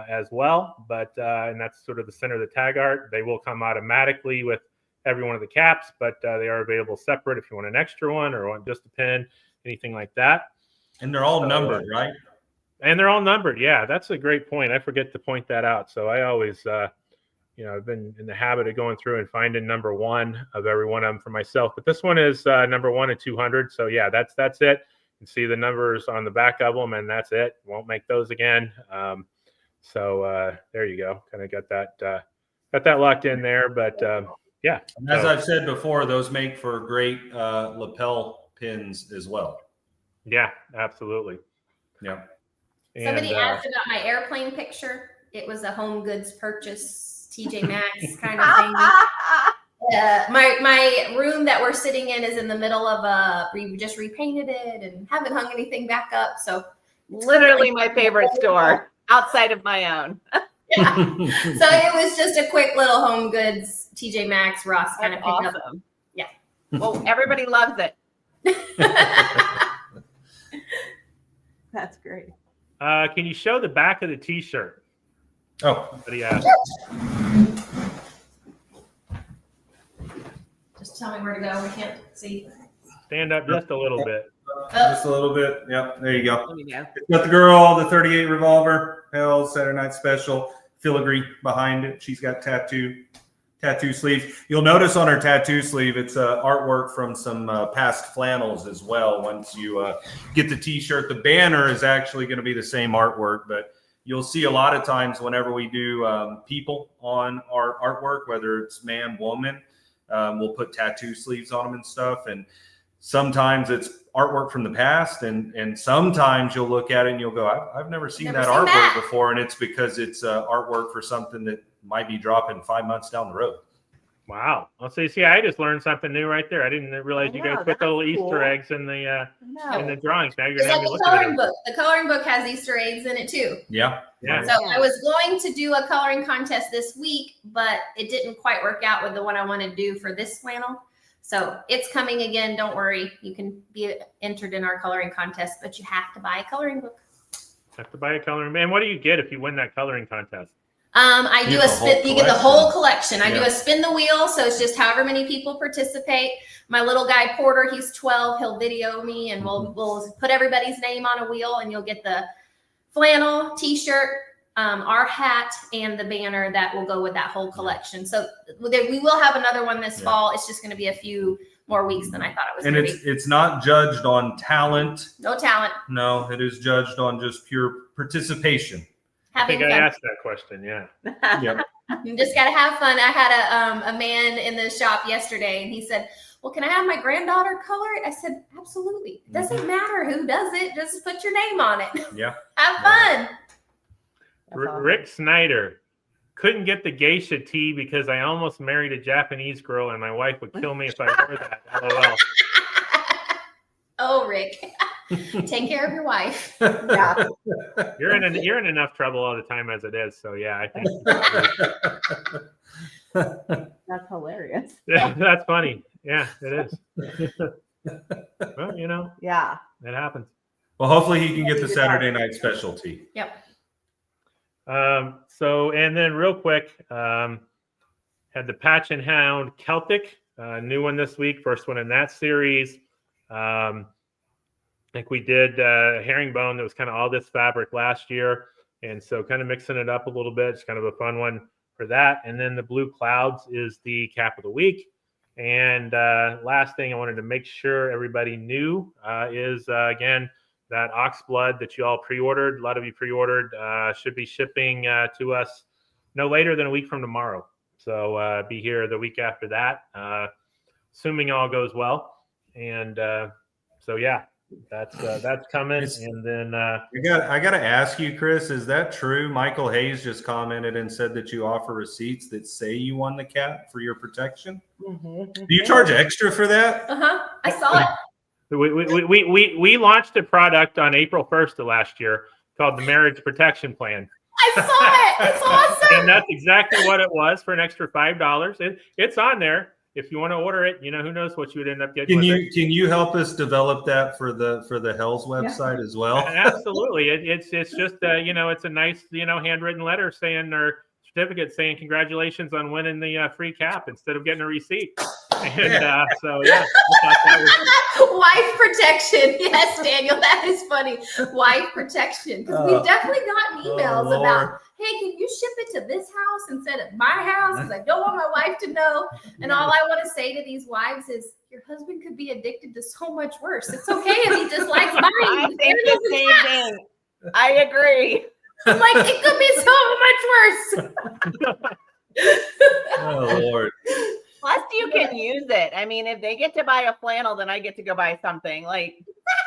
as well. But and that's sort of the center of the tag art. They will come automatically with every one of the caps, but they are available separate if you want an extra one or want just a pin, anything like that. And they're all numbered, right? And they're all numbered. Yeah, that's a great point. I forget to point that out. So I always, I've been in the habit of going through and finding number 1 of every one of them for myself. But this one is number 1 of 200. So yeah, that's it. You can see the numbers on the back of them, and that's it. Won't make those again. So there you go. Kind of got that locked in there. But yeah. And as I've said before, those make for great lapel pins as well. Yeah, absolutely. Yeah. Somebody asked about my airplane picture. It was a home goods purchase, TJ Maxx kind of thing. My room that we're sitting in is in the middle of we just repainted it and haven't hung anything back up. So Literally my favorite store outside of my own. Yeah. So it was just a quick little home goods, TJ Maxx, Ross kind of picked awesome. up. Yeah. Well, everybody loves it. That's great. Can you show the back of the T-shirt? Oh, Somebody asked. Just tell me where to go. We can't see. Stand up just a little bit. just a little bit. Yep, there you go. Let me know. It's got the girl, the 38 revolver, Hales, Saturday Night Special, filigree behind it. She's got tattoo sleeves. You'll notice on her tattoo sleeve, it's artwork from some past flannels as well. Once you get the T-shirt, the banner is actually going to be the same artwork, but you'll see a lot of times whenever we do people on our artwork, whether it's man, woman, we'll put tattoo sleeves on them and stuff. And sometimes it's artwork from the past, and sometimes you'll look at it and you'll go, I've never seen that artwork before, and it's because it's artwork for something that might be dropping 5 months down the road. Wow. Well, see, I just learned something new right there. I didn't realize you guys put the little cool. Easter eggs in the drawings. Now you're It's gonna like have me a looking at coloring them. book. The coloring book has Easter eggs in it too. Yeah. Yeah. So I was going to do a coloring contest this week, but it didn't quite work out with the one I want to do for this flannel. So it's coming again. Don't worry. You can be entered in our coloring contest, but you have to buy a coloring book. Have to buy a coloring. Man, what do you get if you win that coloring contest? I do You a get the spin. whole You get the whole collection. I do Yeah. a spin the wheel, so it's just however many people participate. My little guy Porter, he's 12. He'll video me, and we'll put everybody's name on a wheel, and you'll get the flannel, T-shirt, our hat, and the banner that will go with that whole collection. So we will have another one this fall. It's just going to be a few more weeks than I thought it was And going to be. it's not judged on talent. No talent, No, it is judged on just pure participation. I having think I fun. asked that question. Yeah. Yep. You just got to have fun. I had a man in the shop yesterday, and he said, well, can I have my granddaughter color it? I said, absolutely. It doesn't matter who does it. Just put your name on it. Yeah. Have fun. Rick Snyder. Couldn't get the geisha tea because I almost married a Japanese girl and my wife would kill me if I wore that. LOL. Oh, Rick. Take care of your wife. Yeah. You're in enough trouble all the time as it is. So yeah, I think That's hilarious. that's funny. Yeah, it is. Well, Yeah. it happens. Well, hopefully he can get the Saturday night specialty. Yep. So, and then real quick, had the Patch and Hound Celtic, new one this week, first one in that series. I think we did herringbone that was kind of all this fabric last year. And so kind of mixing it up a little bit. It's kind of a fun one for that. And then the Blue Clouds is the cap of the week. And last thing I wanted to make sure everybody knew is, again, that ox blood that you all pre-ordered. A lot of you pre-ordered should be shipping to us no later than a week from tomorrow. So be here the week after that, assuming all goes well. And so, yeah, that's coming. And then I got to ask you, Chris, is that true? Michael Hayes just commented and said that you offer receipts that say you won the cap for your protection. Mm-hmm. Do you charge extra for that? I saw it. we launched a product on April 1st of last year called the Marriage Protection Plan. I saw it. It's awesome. And that's exactly what it was for an extra $5. It's on there. If you want to order it, who knows what you would end up getting. Can you help us develop that for the Hales website as well? Absolutely. It's just it's a nice handwritten letter saying, or certificate saying congratulations on winning the free cap instead of getting a receipt. And so yeah, I thought that was wife protection. Yes, Daniel, that is funny. Wife protection, because we've definitely gotten emails about, hey, can you ship it to this house instead of my house? Because I don't want my wife to know. And all I want to say to these wives is, your husband could be addicted to so much worse. It's okay if he just likes buying. I think the same thing. I agree. I'm like, it could be so much worse. Oh Lord. Plus, you can use it. I mean, if they get to buy a flannel, then I get to go buy something. Like,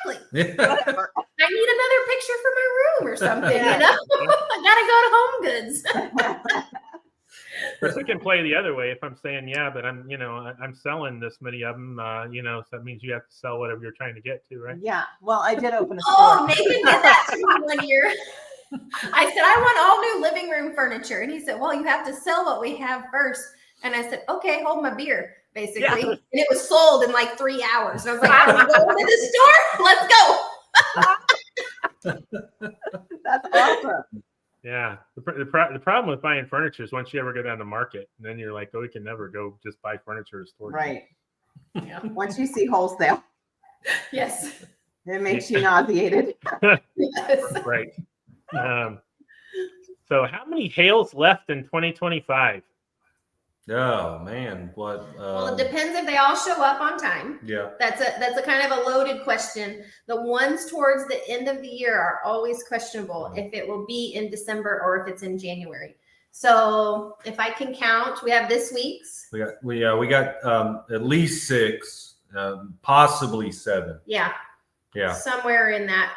Exactly. whatever. I need another picture for my room or something, I gotta go to Home Goods. Chris, we can play the other way if I'm saying, yeah, but I'm selling this many of them, so that means you have to sell whatever you're trying to get to, right? Yeah. Well, I did open a store. Oh, Nathan did that to me 1 year. I said, I want all new living room furniture. And he said, well, you have to sell what we have first. And I said, okay, hold my beer, basically. Yeah. And it was sold in like 3 hours. And I was like, I want to go to the store. Let's go. That's awesome. Yeah. The problem with buying furniture is once you ever go down the market, then you're like, oh, we can never go just buy furniture at a store. Right. Yeah. Once you see wholesale, Yes. it makes you nauseated. Yes. Right. So how many Hales left in 2025? Oh man, what? Well, it depends if they all show up on time. Yeah. That's a kind of a loaded question. The ones towards the end of the year are always questionable if it will be in December or if it's in January. So if I can count, we have this week's. We got at least 6, possibly 7. Yeah. Yeah. Somewhere in that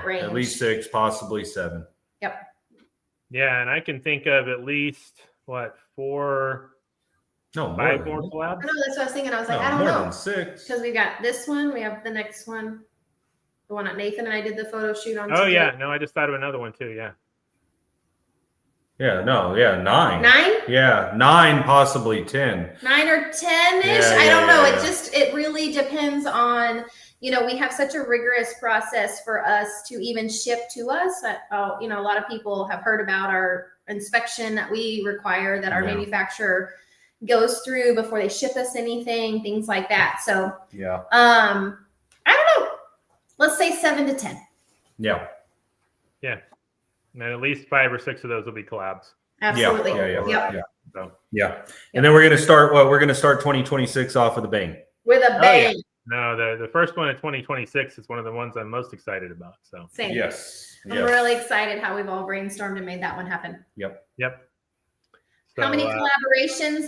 range. At least 6, possibly 7. Yep. Yeah, and I can think of at least 4. No, 5 more more collabs. I know, that's what I was thinking. I was like, No, I don't more know. than 6. Because we got this one, we have the next one, the one that Nathan and I did the photo shoot on. Oh today. yeah, no, I just thought of another one too. Yeah. Yeah, no, yeah, 9. 9? Yeah, 9, possibly 10. 9 or 10-ish. Yeah, I don't know. yeah. It really depends on, we have such a rigorous process for us to even ship to us. A lot of people have heard about our inspection that we require that our manufacturer goes through before they ship us anything, things like that. So Yeah. I don't know. Let's say 7 to 10. Yeah. And at least 5 or 6 of those will be collabs. Absolutely. Yeah. Yep. So Yeah. And then we're gonna start 2026 off with a bang. With a bang. no, the first one in 2026 is one of the ones I'm most excited about. So Same. Yes. I'm really excited how we've all brainstormed and made that one happen. yep. How So, many collaborations?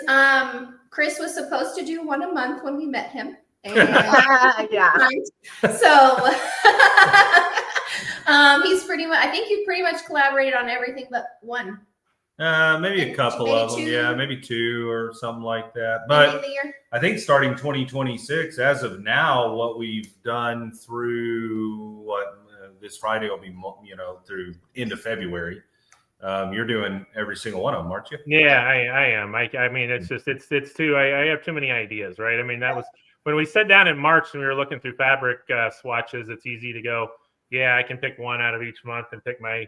Chris was supposed to do one a month when we met him. And Yeah. So He's pretty much. I think you've pretty much collaborated on everything but one. Maybe a couple Maybe of them. 2. Yeah, maybe 2 or something like that. Maybe But the year. I think starting 2026, as of now, what we've done through this Friday will be, through end of February. You're doing every single one of them, aren't you? Yeah, I am. I mean, it's too. I have too many ideas, right? I mean, that was when we sat down in March and we were looking through fabric swatches. It's easy to go, yeah, I can pick one out of each month and pick my,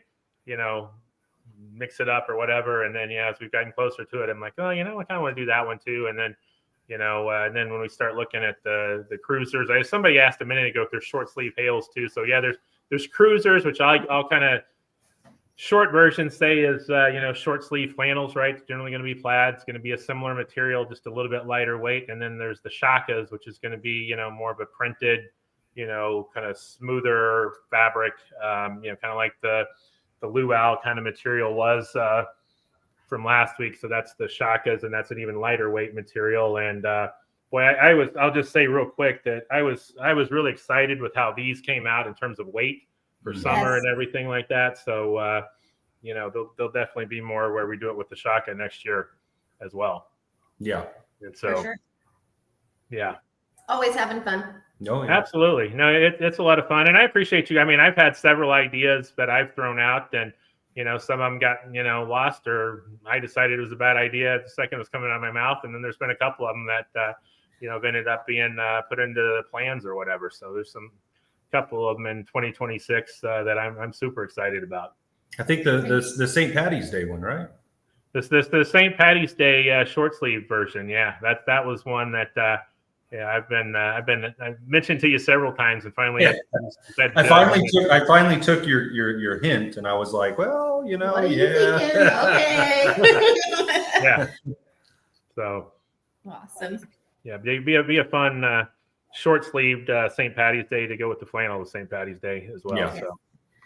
mix it up or whatever. And then, as we've gotten closer to it, I'm like, oh, I kind of want to do that one too. And then, and then when we start looking at the cruisers, somebody asked a minute ago if there's short sleeve Hales too. So yeah, there's cruisers, which I'll kind of short version say is, short sleeve flannels, right? It's generally going to be plaid. It's going to be a similar material, just a little bit lighter weight. And then there's the shakas, which is going to be, more of a printed, kind of smoother fabric, kind of like the luau kind of material was from last week. So that's the shakas, and that's an even lighter weight material. And I'll just say real quick that I was really excited with how these came out in terms of weight for summer and everything like that. So, there'll definitely be more where we do it with the shaka next year as well. Yeah. And so, For sure. Yeah. Always having fun. No, Absolutely. No, it's a lot of fun. And I appreciate you. I mean, I've had several ideas that I've thrown out, and, some of them got, lost, or I decided it was a bad idea. The second was coming out of my mouth. And then there's been a couple of them that, have ended up being put into the plans or whatever. So there's couple of them in 2026 that I'm super excited about. I think the St. Patty's Day one, right? The St. Patty's Day short sleeve version. Yeah, that was one that I've mentioned to you several times, and finally I finally took your hint, and I was like, well, what are you thinking? Okay. Yeah. So awesome. Yeah, be a fun short sleeved St. Patty's Day to go with the flannel with St. Patty's Day as well. Yeah. So.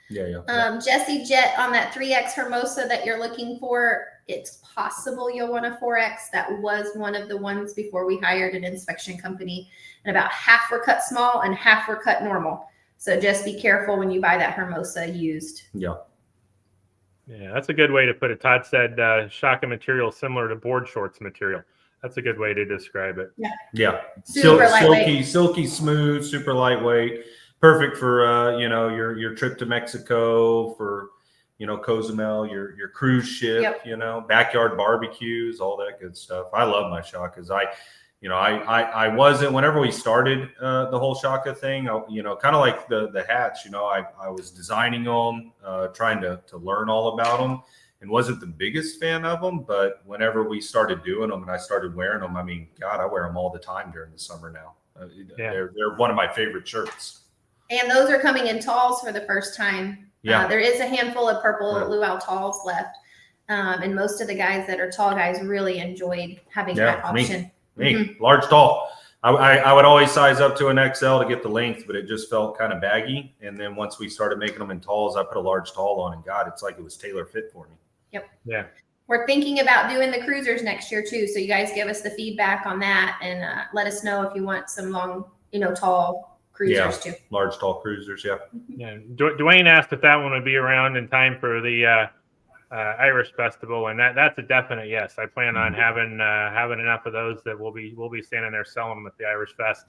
Yeah. Jesse Jet, on that 3X Hermosa that you're looking for, it's possible you'll want a 4X. That was one of the ones before we hired an inspection company, and about half were cut small and half were cut normal. So just be careful when you buy that Hermosa used. Yeah. Yeah, that's a good way to put it. Todd said shaka material similar to board shorts material. That's a good way to describe it. Yeah. Super lightweight. Silky smooth, super lightweight. Perfect for your trip to Mexico, for Cozumel, your cruise ship, backyard barbecues, all that good stuff. I love my shakas. I wasn't, whenever we started the whole shaka thing, kind of like the hats, I was designing them, trying to learn all about them, and wasn't the biggest fan of them. But whenever we started doing them and I started wearing them, I mean, God, I wear them all the time during the summer now. They're one of my favorite shirts. And those are coming in talls for the first time. Yeah. There is a handful of purple luau talls left. And most of the guys that are tall guys really enjoyed having that option. Me. Large tall. I would always size up to an XL to get the length, but it just felt kind of baggy. And then once we started making them in talls, I put a large tall on, and God, it's like it was tailor fit for me. Yep. Yeah. We're thinking about doing the cruisers next year too. So you guys give us the feedback on that, and let us know if you want some long, tall cruisers too. Large, tall cruisers. Yeah. Yeah. Dwayne asked if that one would be around in time for the Irish Festival, and that's a definite yes. I plan on having enough of those that we'll be standing there selling them at the Irish Fest.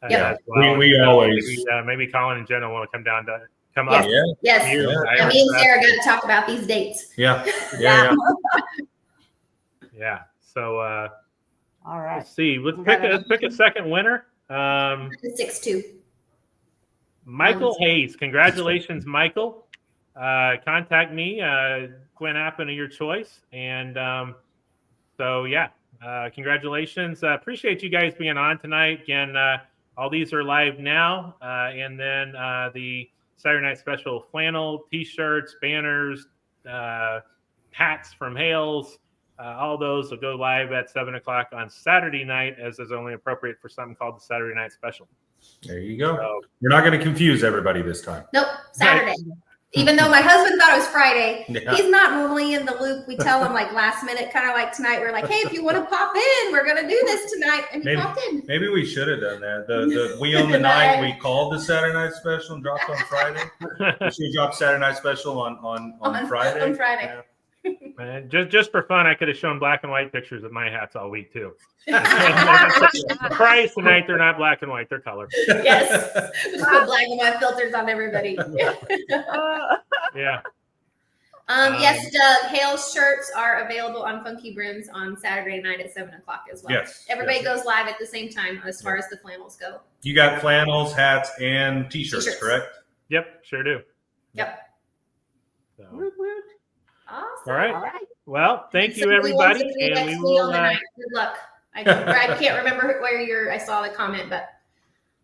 Yeah, as well. we always maybe Colin and Jenna want to come down to come Yes. up. Yes. Here, And me and Sarah got to talk about these dates. Yeah. Yeah. So all right. let's see. Let's pick a second winner. 6'2". Michael Hayes. Congratulations, Michael. Contact me, Gwen Appen of your choice. And congratulations. Appreciate you guys being on tonight. Again, all these are live now. And then the Saturday Night Special flannel, T-shirts, banners, hats from Hales. All those will go live at 7 o'clock on Saturday night, as is only appropriate for something called the Saturday Night Special. There you go. So, you're not going to confuse everybody this time. Nope. Saturday. Even though my husband thought it was Friday, Yeah. he's not normally in the loop. We tell him like last minute, kind of like tonight. We're like, hey, if you want to pop in, we're gonna do this tonight, and he popped in. Maybe we should have done that. The We Own the Night, we called the Saturday Night Special and dropped on Friday. We should drop Saturday Night Special on Friday. On Friday. Yeah. Man, just for fun, I could have shown black and white pictures of my hats all week too. Price tonight, they're not black and white; they're color. Yes, just put black and white filters on everybody. Yeah. Yes, Doug. Hale's shirts are available on FunkyBrims on Saturday night at 7:00 as well. Yes. Everybody goes live at the same time as far as the flannels go. You got flannels, hats, and t-shirts, correct? Yep, sure do. Yep. So, Awesome. all right. All right. Well, thank you, Somebody wants everybody, to be and next we week will. on the night. Good luck. I can't remember where I saw the comment, but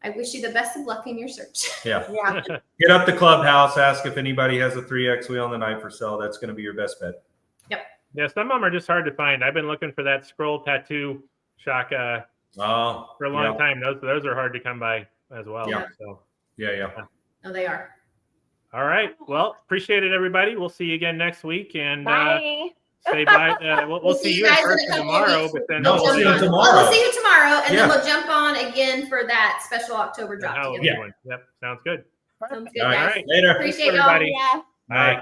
I wish you the best of luck in your search. Yeah. Yeah. Get up the clubhouse, ask if anybody has a 3X wheel on the night for sale. That's going to be your best bet. Yeah, some of them are just hard to find. I've been looking for that scroll tattoo shaka for a long time. Those are hard to come by as well. Yeah. So. Yeah. Oh, they are. All right. Well, appreciate it, everybody. We'll see you again next week, and Bye. say bye. We'll see you in guys in a person couple tomorrow. weeks. But then No, we'll see you tomorrow. We'll see you tomorrow, and Yeah. then we'll jump on again for that special October the drop Halloween together. one. Yep, sounds good. Sounds good, All guys. right. Later. Appreciate y'all. everybody. Yeah. Bye.